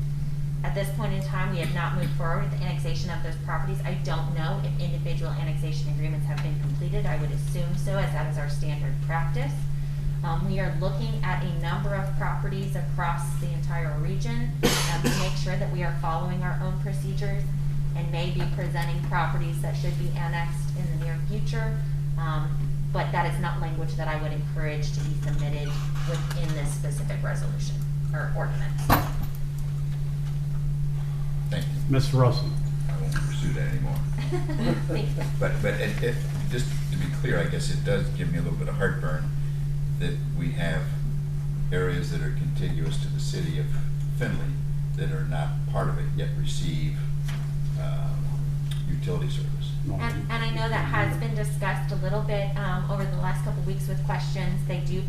At this point in time, we have not moved forward with the annexation of those properties. I don't know if individual annexation agreements have been completed. I would assume so, as that is our standard practice. We are looking at a number of properties across the entire region to make sure that we are following our own procedures and may be presenting properties that should be annexed in the near future. But that is not language that I would encourage to be submitted within this specific resolution or ordinance. Thank you. Mr. Russell. I won't pursue that anymore. Thank you. But it, just to be clear, I guess it does give me a little bit of heartburn that we have areas that are contiguous to the city of Findlay that are not part of it yet receive utility service. And I know that has been discussed a little bit over the last couple of weeks with questions. They do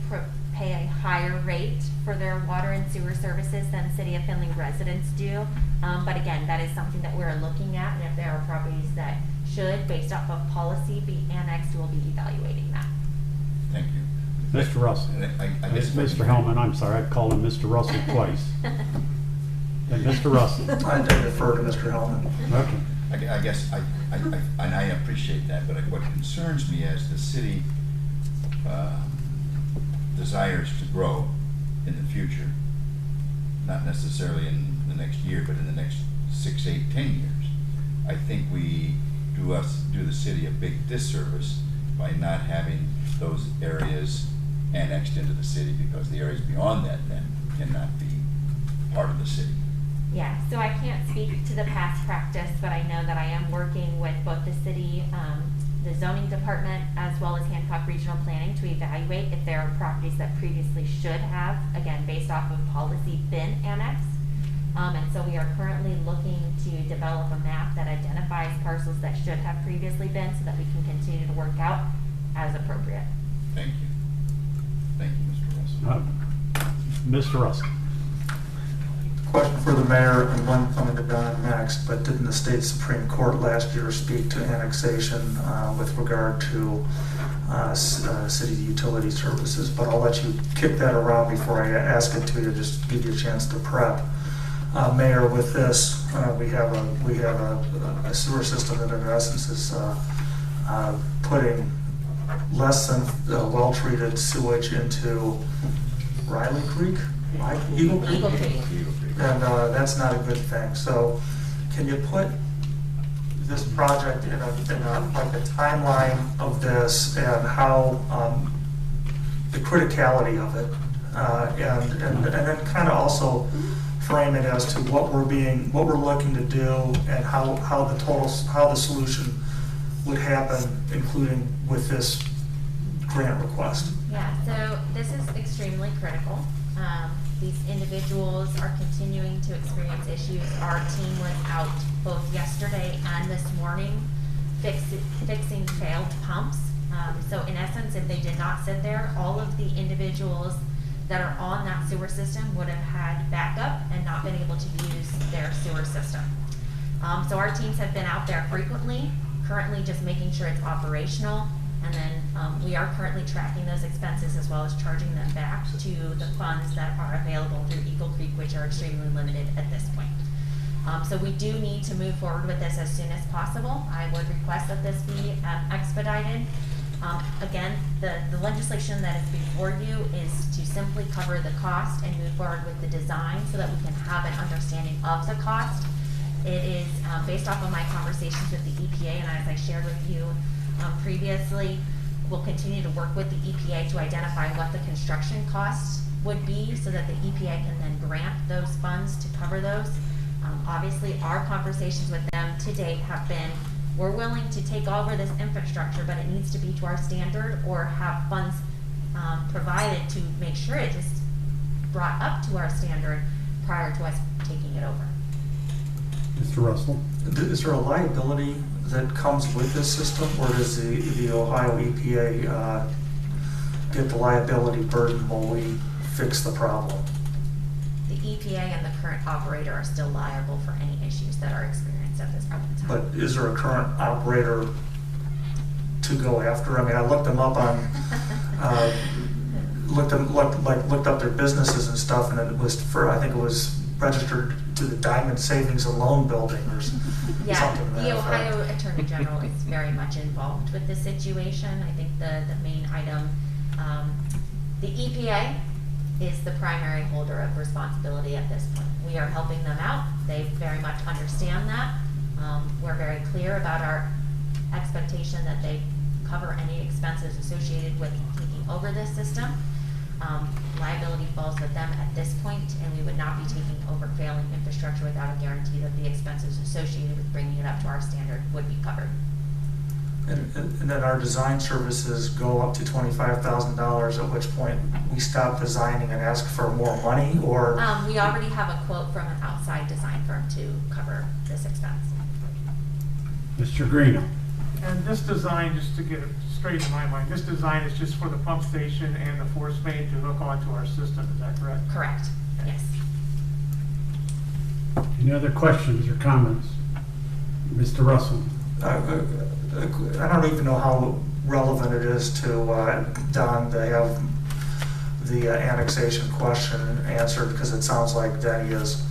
pay a higher rate for their water and sewer services than City of Findlay residents do. But again, that is something that we're looking at, and if there are properties that should, based off of policy, be annexed, we'll be evaluating that. Thank you. Mr. Russell. And I guess if I Mr. can- Hellman, I'm sorry, I called him Mr. Russell twice. And Mr. Russell. I defer to Mr. Hellman. Okay. I guess and I appreciate that, but what concerns me as the city desires to grow in the future, not necessarily in the next year, but in the next 6, 8, 10 years, I think we do the city a big disservice by not having those areas annexed into the city, because the areas beyond that then cannot be part of the city. Yeah, so I can't speak to the past practice, but I know that I am working with both the city, the zoning department, as well as Hancock Regional Planning to evaluate if there are properties that previously should have, again, based off of policy, been annexed. And so we are currently looking to develop a map that identifies parcels that should have previously been, so that we can continue to work out as appropriate. Thank you. Thank you, Mr. Russell. Mr. Russell. Question for the mayor, and one coming to Don next, but didn't the state Supreme Court last year speak to annexation with regard to city utility services? But I'll let you kick that around before I ask it to you, just to give you a chance to prep. Mayor, with this, we have a sewer system that in essence is putting less than well-treated sewage into Riley Creek? Eagle Creek? Eagle Creek. And that's not a good thing. So can you put this project in a like a timeline of this and how the criticality of it, and then kind of also frame it as to what we're looking to do and how the solution would happen, including with this grant request. Yeah, so this is extremely critical. These individuals are continuing to experience issues. Our team was out both yesterday and this morning fixing failed pumps. So in essence, if they did not sit there, all of the individuals that are on that sewer system would have had backup and not been able to use their sewer system. So our teams have been out there frequently, currently just making sure it's operational. And then we are currently tracking those expenses as well as charging them back to the funds that are available through Eagle Creek, which are extremely limited at this point. So we do need to move forward with this as soon as possible. I would request that this be expedited. Again, the legislation that is before you is to simply cover the cost and move forward with the design so that we can have an understanding of the cost. It is based off of my conversations with the EPA, and as I shared with you previously, we'll continue to work with the EPA to identify what the construction costs would be so that the EPA can then grant those funds to cover those. Obviously, our conversations with them to date have been, we're willing to take over this infrastructure, but it needs to be to our standard or have funds provided to make sure it is brought up to our standard prior to us taking it over. Mr. Russell? Is there a liability that comes with this system, or does the Ohio EPA get the liability burden while we fix the problem? The EPA and the current operator are still liable for any issues that are experienced at this point in time. But is there a current operator to go after? I mean, I looked them up on, looked up their businesses and stuff, and it was I think it was registered to the Diamond Savings and Loan Building or something. Yeah, To that the effect. Ohio Attorney General is very much involved with this situation. I think the main item, the EPA is the primary holder of responsibility at this point. We are helping them out. They very much understand that. We're very clear about our expectation that they cover any expenses associated with taking over this system. Liability falls with them at this point, and we would not be taking over failing infrastructure without a guarantee that the expenses associated with bringing it up to our standard would be covered. And then our design services go up to $25,000, at which point we stop designing and ask for more money, or? We already have a quote from an outside design firm to cover this expense. Mr. Greeno? And this design, just to get it straight in my mind, this design is just for the pump station and the force main to hook onto our system, is that correct? Correct, yes. Any other questions or comments? Mr. Russell? I don't even know how relevant it is to Don to have the annexation question answered, because it sounds like Denny is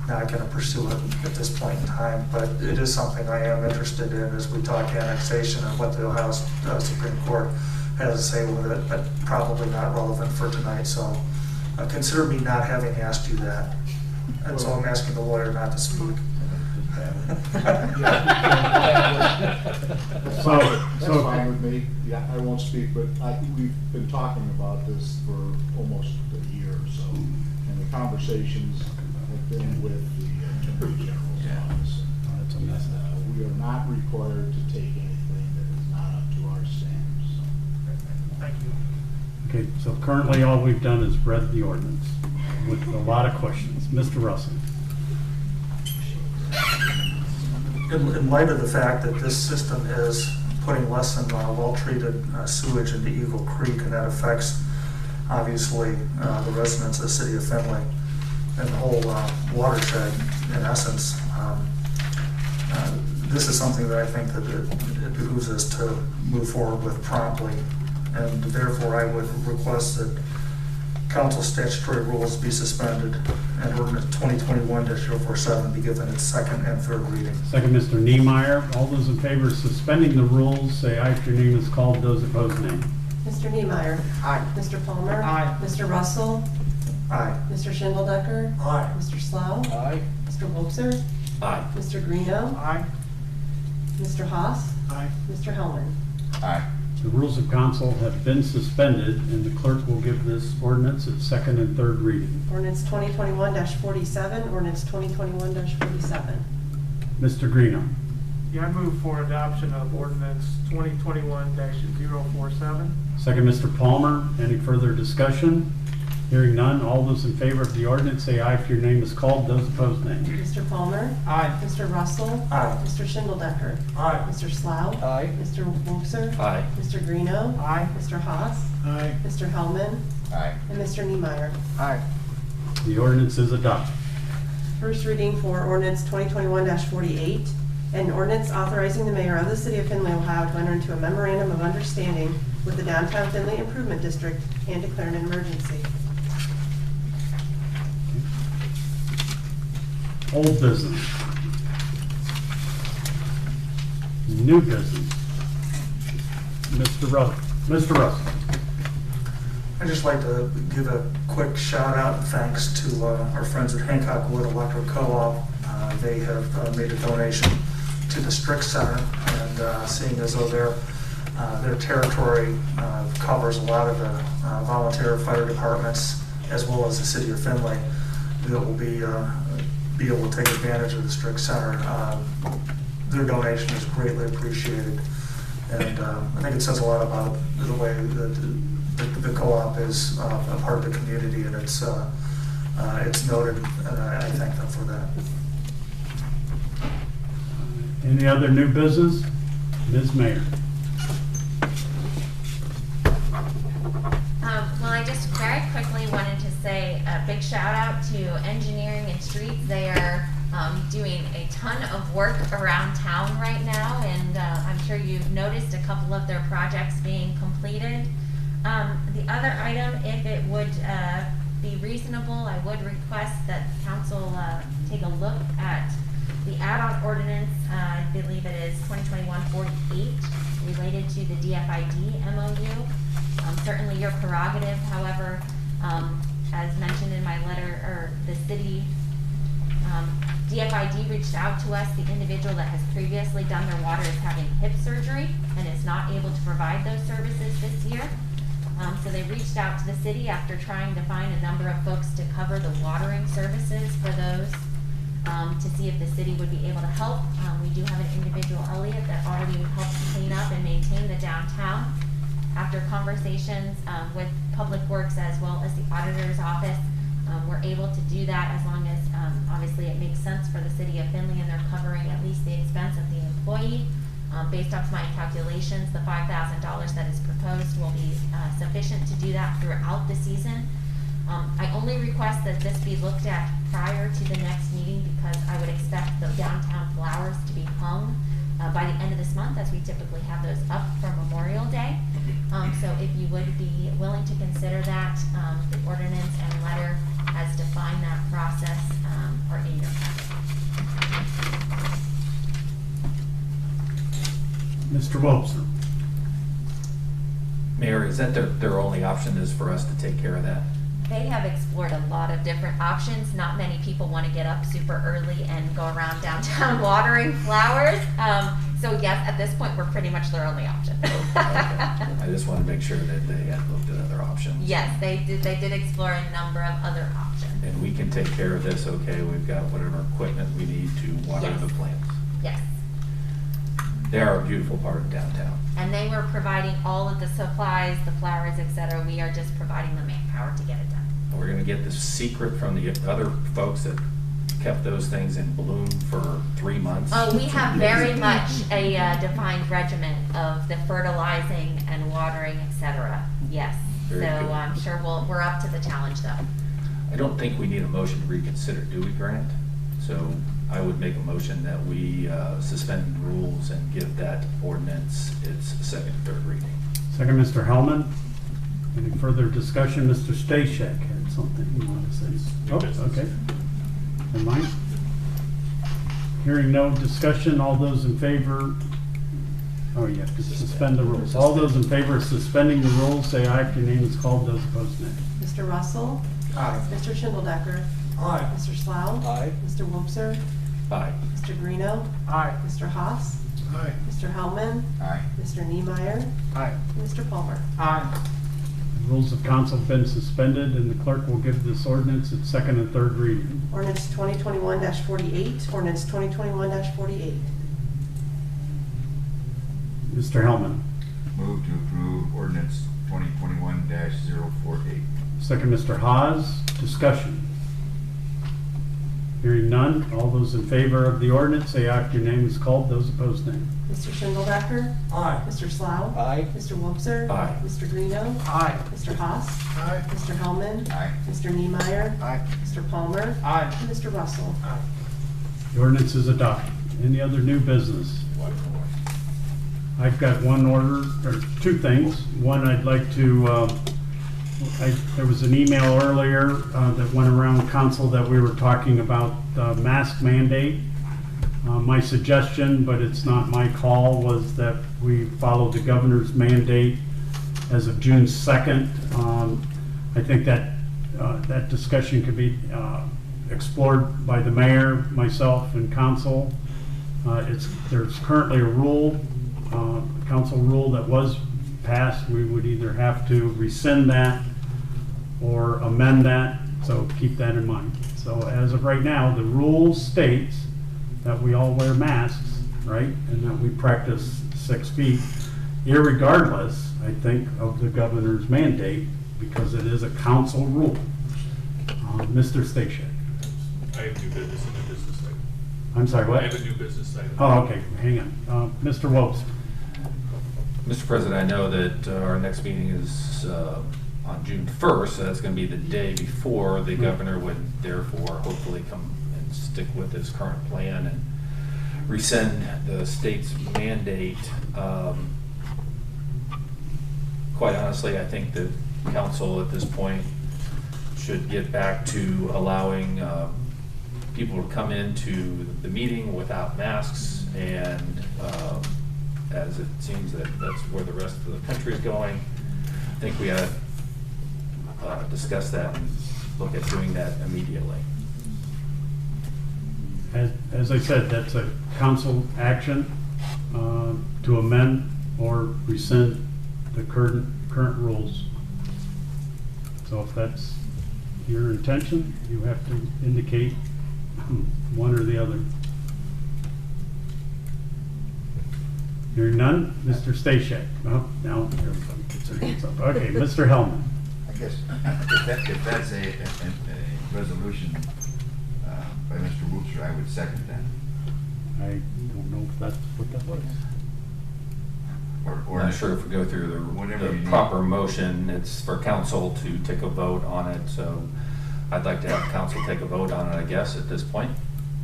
not going to pursue it at this point in time, but it is something I am interested in as we talk annexation and what the Ohio Supreme Court has to say with it, but probably not relevant for tonight, so consider me not having asked you that. And so I'm asking the lawyer not to speak. That's fine with me. Yeah, I won't speak, but we've been talking about this for almost a year or so, and the conversations have been with the Attorney General's office. We are not required to take anything that is not up to our standards. So. Thank you. Okay, so currently all we've done is read the ordinance with a lot of questions. Mr. Russell? In light of the fact that this system is putting less than well-treated sewage into Eagle Creek, and that affects, obviously, the residents of the city of Findlay, and the whole watershed, in essence. This is something that I think that it behooves us to move forward with promptly, and therefore I would request that council statutory rules be suspended and ordinance 2021-047 be given its second and third reading. Second, Mr. Niemeyer. All those in favor of suspending the rules, say aye if your name is called. Those opposed, nay. Mr. Niemeyer. Aye. Mr. Palmer. Aye. Mr. Russell. Aye. Mr. Schindeldecker. Aye. Mr. Slough. Aye. Mr. Wobser. Aye. Mr. Greeno. Aye. Mr. Haas. Aye. Mr. Hellman. Aye. The rules of council have been suspended, and the clerk will give this ordinance its second and third reading. Ordinance 2021-47, ordinance 2021-47. Mr. Greeno. Yeah, I move for adoption of ordinance 2021-047. Second, Mr. Palmer. Any further discussion? Hearing none, all those in favor of the ordinance say aye if your name is called. Those opposed, nay. Mr. Palmer. Aye. Mr. Russell. Aye. Mr. Schindeldecker. Aye. Mr. Slough. Aye. Mr. Wobser. Aye. Mr. Greeno. Aye. Mr. Haas. Aye. Mr. Hellman. Aye. And Mr. Niemeyer. Aye. The ordinance is adopted. First reading for ordinance 2021-48, an ordinance authorizing the mayor of the city of Findlay, Ohio to enter into a memorandum of understanding with the downtown Findlay Improvement District and declare an emergency. Old business. New business. Mr. Russell. I'd just like to give a quick shout out and thanks to our friends at Hancock Wood Electric Co-op. They have made a donation to the Strick Center, and seeing as though their territory covers a lot of the volunteer fire departments as well as the city of Findlay, that will be able to take advantage of the Strick Center. Their donation is greatly appreciated, and I think it says a lot about the way that the co-op is a part of the community, and it's noted, and I thank them for that. Any other new business? Ms. Mayor. Well, I just very quickly wanted to say a big shout out to Engineering and Streets. They are doing a ton of work around town right now, and I'm sure you've noticed a couple of their projects being completed. The other item, if it would be reasonable, I would request that council take a look at the add-on ordinance. I believe it is 2021-48, related to the DFID MOU. Certainly your prerogative, however, as mentioned in my letter, or the city, DFID reached out to us. The individual that has previously done their water is having hip surgery and is not able to provide those services this year. So they reached out to the city after trying to find a number of folks to cover the watering services for those, to see if the city would be able to help. We do have an individual, Elliot, that already helps clean up and maintain the downtown. After conversations with Public Works as well as the auditor's office, we're able to do that as long as obviously it makes sense for the city of Findlay and they're covering at least the expense of the employee. Based off my calculations, the $5,000 that is proposed will be sufficient to do that throughout the season. I only request that this be looked at prior to the next meeting because I would expect the downtown flowers to be hung by the end of this month, as we typically have those up for Memorial Day. So if you would be willing to consider that, the ordinance and letter has defined that process are in your packet. Mr. Wobser. Mayor, is that their only option is for us to take care of that? They have explored a lot of different options. Not many people want to get up super early and go around downtown watering flowers. So yes, at this point, we're pretty much their only option. I just want to make sure that they had looked at other options. Yes, they did explore a number of other options. And we can take care of this, okay? We've got whatever equipment we need to water Yes. the plants. Yes. They are a beautiful part of downtown. And they were providing all of the supplies, the flowers, etc. We are just providing the manpower to get it done. And we're gonna get the secret from the other folks that kept those things in bloom for 3 months. We have very much a defined regimen of the fertilizing and watering, etc. Yes. Very So good. I'm sure we're up to the challenge though. I don't think we need a motion to reconsider, do we, Grant? So I would make a motion that we suspend the rules and give that ordinance its second and third reading. Second, Mr. Hellman. Any further discussion? Mr. Stashak had something he wanted to say. Oh, okay. Never mind. Hearing no discussion, all those in favor, oh, you have to suspend the rules. All those in favor of suspending the rules, say aye if your name is called. Those opposed, nay. Mr. Russell? Aye. Mr. Schindledecker? Aye. Mr. Slough? Aye. Mr. Wobser? Aye. Mr. Greeno? Aye. Mr. Haas? Aye. Mr. Hellman? Aye. Mr. Niemeyer? Aye. and Mr. Palmer? Aye. The rules of council have been suspended, and the clerk will give this ordinance its second and third reading. Ordinance 2021-48, ordinance 2021-48. Mr. Hellman. Move to approve ordinance 2021-048. Second, Mr. Haas. Discussion. Hearing none, all those in favor of the ordinance, say aye if your name is called. Those opposed, nay. Mr. Schindledecker? Aye. Mr. Slough? Aye. Mr. Wobser? Aye. Mr. Greeno? Aye. Mr. Haas? Aye. Mr. Hellman? Aye. Mr. Niemeyer? Aye. Mr. Palmer? Aye. And Mr. Russell? The ordinance is adopted. Any other new business? I've got one order, or two things. One, I'd like to, there was an email earlier that went around council that we were talking about mask mandate. My suggestion, but it's not my call, was that we follow the governor's mandate as of June 2nd. I think that that discussion could be explored by the mayor, myself, and council. There's currently a rule, council rule that was passed. We would either have to rescind that or amend that, so keep that in mind. So as of right now, the rule states that we all wear masks, right? And that we practice 6 feet, irregardless, I think, of the governor's mandate, because it is a council rule. Mr. Stashak. I have new business in the business item. I'm sorry, what? I have a new business item. Oh, okay, hang on. Mr. Wobser. Mr. President, I know that our next meeting is on June 1st, so that's going to be the day before the governor would therefore hopefully come and stick with his current plan and rescind the state's mandate. Quite honestly, I think that council at this point should get back to allowing people to come into the meeting without masks, and as it seems that that's where the rest of the country is going, I think we ought to discuss that and look at doing that immediately. As I said, that's a council action to amend or rescind the current rules. So if that's your intention, you have to indicate one or the other. Hearing none, Mr. Stashak. Oh, now everybody gets their hands up. Okay, Mr. Hellman. I guess if that's a resolution by Mr. Wobser, I would second that. I don't know if that's what that was. Or I'm not sure if we go through Whatever the you need. proper motion, it's for council to take a vote on it, so I'd like to have council take a vote on it, I guess, at this point.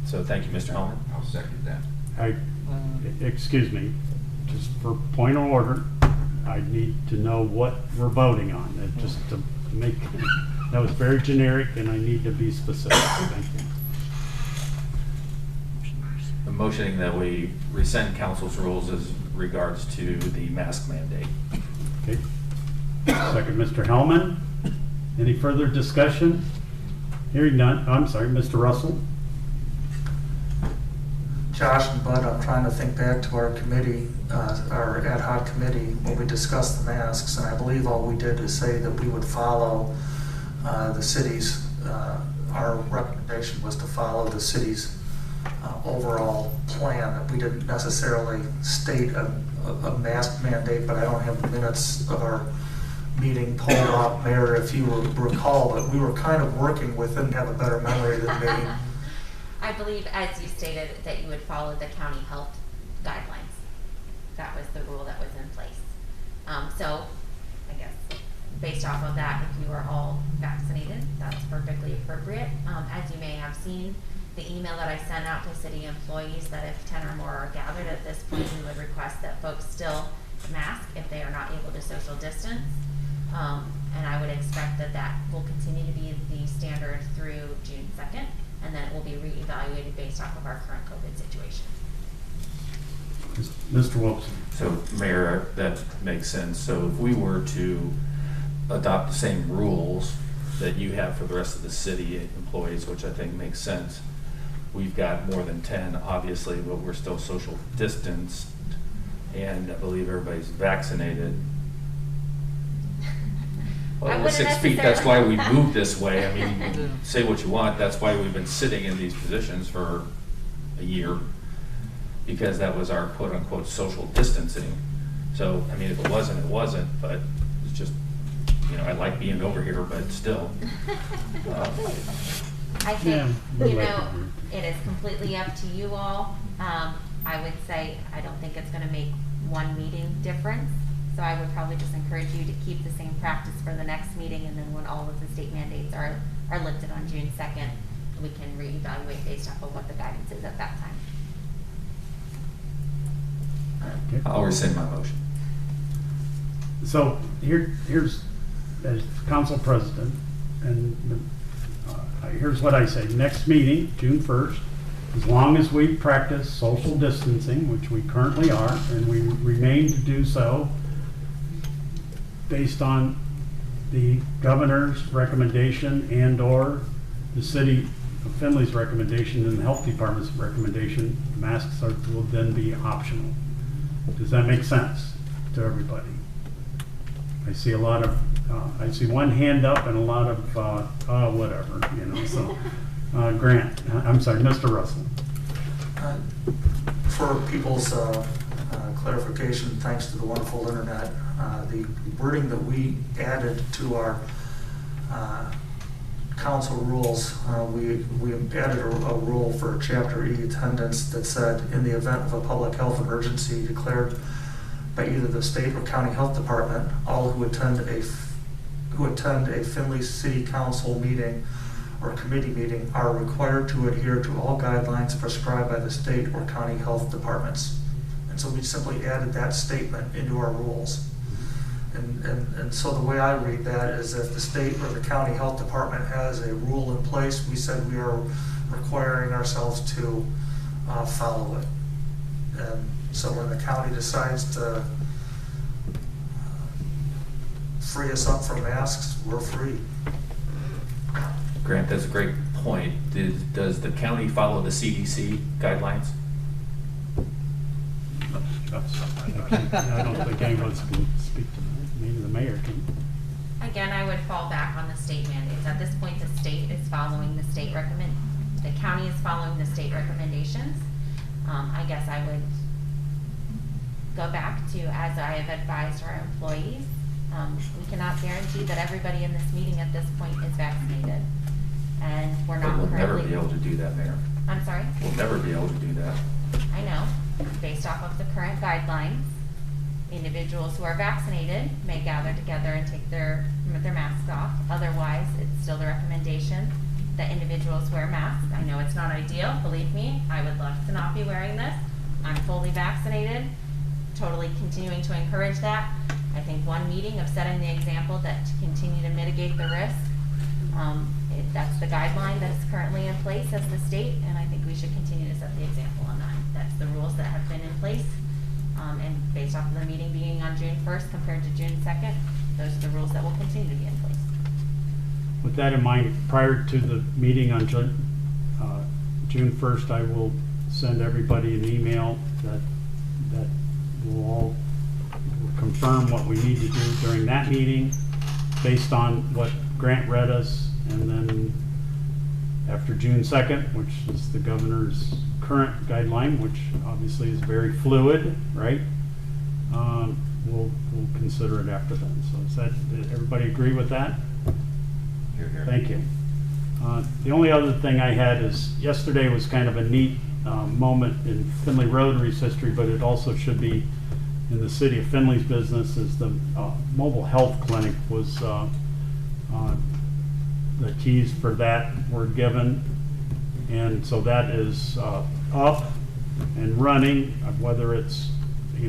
So thank you, Mr. Hellman. I'll second that. Excuse me, just for point of order, I need to know what we're voting on, just to make, that was very generic, and I need to be specific. Thank you. I'm motioning that we rescind council's rules as regards to the mask mandate. Okay. Second, Mr. Hellman. Any further discussion? Hearing none, I'm sorry, Mr. Russell. Josh and Bud, I'm trying to think back to our committee, our ad hoc committee, when we discussed the masks, and I believe all we did is say that we would follow the city's, our recommendation was to follow the city's overall plan. That we didn't necessarily state a mask mandate, but I don't have the minutes of our meeting pulled up, Mayor, if you recall, but we were kind of working with them, have a better memory than me. I believe, as you stated, that you would follow the county health guidelines. That was the rule that was in place. So, I guess based off of that, if you are all vaccinated, that's perfectly appropriate. As you may have seen, the email that I sent out to city employees, that if 10 or more are gathered at this point, we would request that folks still mask if they are not able to social distance. And I would expect that that will continue to be the standard through June 2nd, and then it will be reevaluated based off of our current COVID situation. Mr. Wilson. So, Mayor, that makes sense. So if we were to adopt the same rules that you have for the rest of the city employees, which I think makes sense, we've got more than 10, obviously, but we're still social distanced, and I believe everybody's vaccinated. Well, with 6 feet, that's why we moved this way. I mean, you can say what you want, that's why we've been sitting in these positions for a year, because that was our quote-unquote social distancing. So, I mean, if it wasn't, it wasn't, but it's just, you know, I like being over here, but still. I think, you know, it is completely up to you all. I would say, I don't think it's gonna make one meeting difference. So I would probably just encourage you to keep the same practice for the next meeting, and then when all of the state mandates are lifted on June 2nd, we can reevaluate based off of what the guidance is at that time. I'll rescind my motion. So here's, as council president, and here's what I say. Next meeting, June 1st, as long as we practice social distancing, which we currently are, and we remain to do so based on the governor's recommendation and/or the city of Findlay's recommendation and the health department's recommendation, masks will then be optional. Does that make sense to everybody? I see a lot of, I see one hand up and a lot of, whatever, you know, so. Grant, I'm sorry, Mr. Russell. For people's clarification, thanks to the wonderful internet, the wording that we added to our council rules, we added a rule for Chapter E attendance that said, in the event of a public health emergency declared by either the state or county health department, all who attend a Findlay City Council meeting or committee meeting are required to adhere to all guidelines prescribed by the state or county health departments. And so we simply added that statement into our rules. And so the way I read that is, if the state or the county health department has a rule in place, we said we are requiring ourselves to follow it. And so when the county decides to free us up from masks, we're free. Grant, that's a great point. Does the county follow the CDC guidelines? I don't think anyone's can speak to that. Maybe the mayor can. Again, I would fall back on the state mandates. At this point, the state is following the the county is following the state recommendations. I guess I would go back to, as I have advised our employees, we cannot guarantee that everybody in this meeting at this point is vaccinated. And we're not But we'll currently. never be able to do that, Mayor. I'm sorry? We'll never be able to do that. I know, based off of the current guidelines, individuals who are vaccinated may gather together and take their masks off. Otherwise, it's still the recommendation that individuals wear masks. I know it's not ideal, believe me. I would love to not be wearing this. I'm fully vaccinated, totally continuing to encourage that. I think one meeting of setting the example that to continue to mitigate the risk, that's the guideline that is currently in place as the state, and I think we should continue to set the example on that. That's the rules that have been in place, and based off of the meeting being on June 1st compared to June 2nd, those are the rules that will continue to be in place. With that in mind, prior to the meeting on June 1st, I will send everybody an email that will all confirm what we need to do during that meeting based on what Grant read us, and then after June 2nd, which is the governor's current guideline, which obviously is very fluid, right? We'll consider it after then. So did everybody agree with that? Here, here. Thank you. The only other thing I had is, yesterday was kind of a neat moment in Findlay Rotary's history, but it also should be in the city of Findlay's business is the mobile health clinic was, the keys for that were given. And so that is up and running. Whether it's,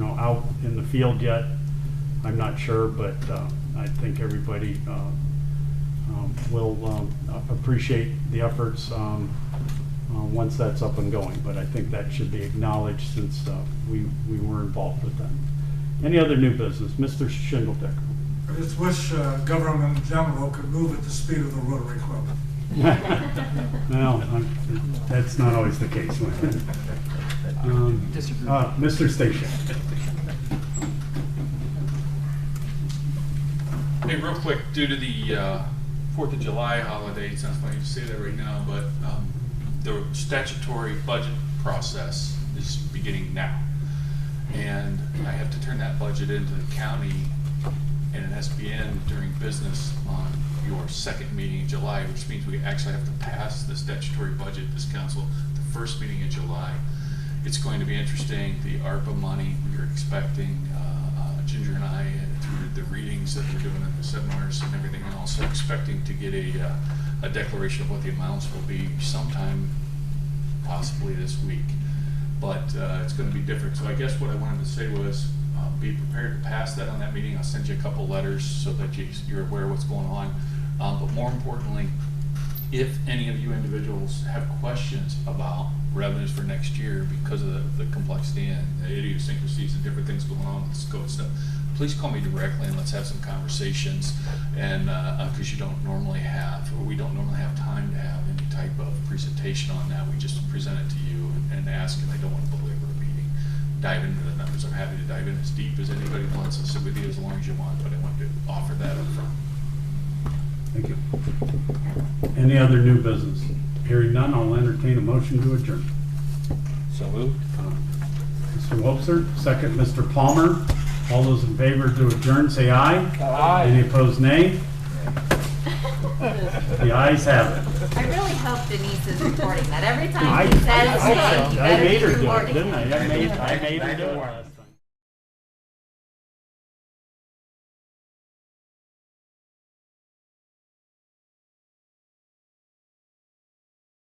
out in the field yet, I'm not sure, but I think everybody will appreciate the efforts once that's up and going. But I think that should be acknowledged since we were involved with that. Any other new business? Mr. Shingledecker. I just wish government in general could move at the speed of the Rotary Club. Well, that's not always the case. Mr. Station. Hey, real quick, due to the 4th of July holiday, it's not funny to say that right now, but the statutory budget process is beginning now. And I have to turn that budget into the county, and it has to be in during business on your second meeting in July, which means we actually have to pass the statutory budget, this council, the first meeting in July. It's going to be interesting. The ARPA money we are expecting, Ginger and I, through the readings that we're doing in the seminars and everything else, are expecting to get a declaration of what the amounts will be sometime possibly this week. But it's going to be different. So I guess what I wanted to say was be prepared to pass that on that meeting. I'll send you a couple letters so that you're aware of what's going on. But more importantly, if any of you individuals have questions about revenues for next year because of the complexity and the idiosyncrasies and different things going on with the scope stuff, please call me directly and let's have some conversations. And because we don't normally have time to have any type of presentation on that. We just present it to you and ask, and I don't want to belabor the meeting. Dive into the numbers. I'm happy to dive in as deep as anybody wants. I'll sit with you as long as you want, but I wanted to offer that up front. Thank you. Any other new business? Hearing none, I'll entertain a motion to adjourn. So moved. Mr. Wobser, second. Mr. Palmer. All those in favor to adjourn, say aye. Aye. Any opposed, nay? The ayes have it. I really hope Denise is recording that every time he says I it. made her do it, didn't I? I made her do it last time.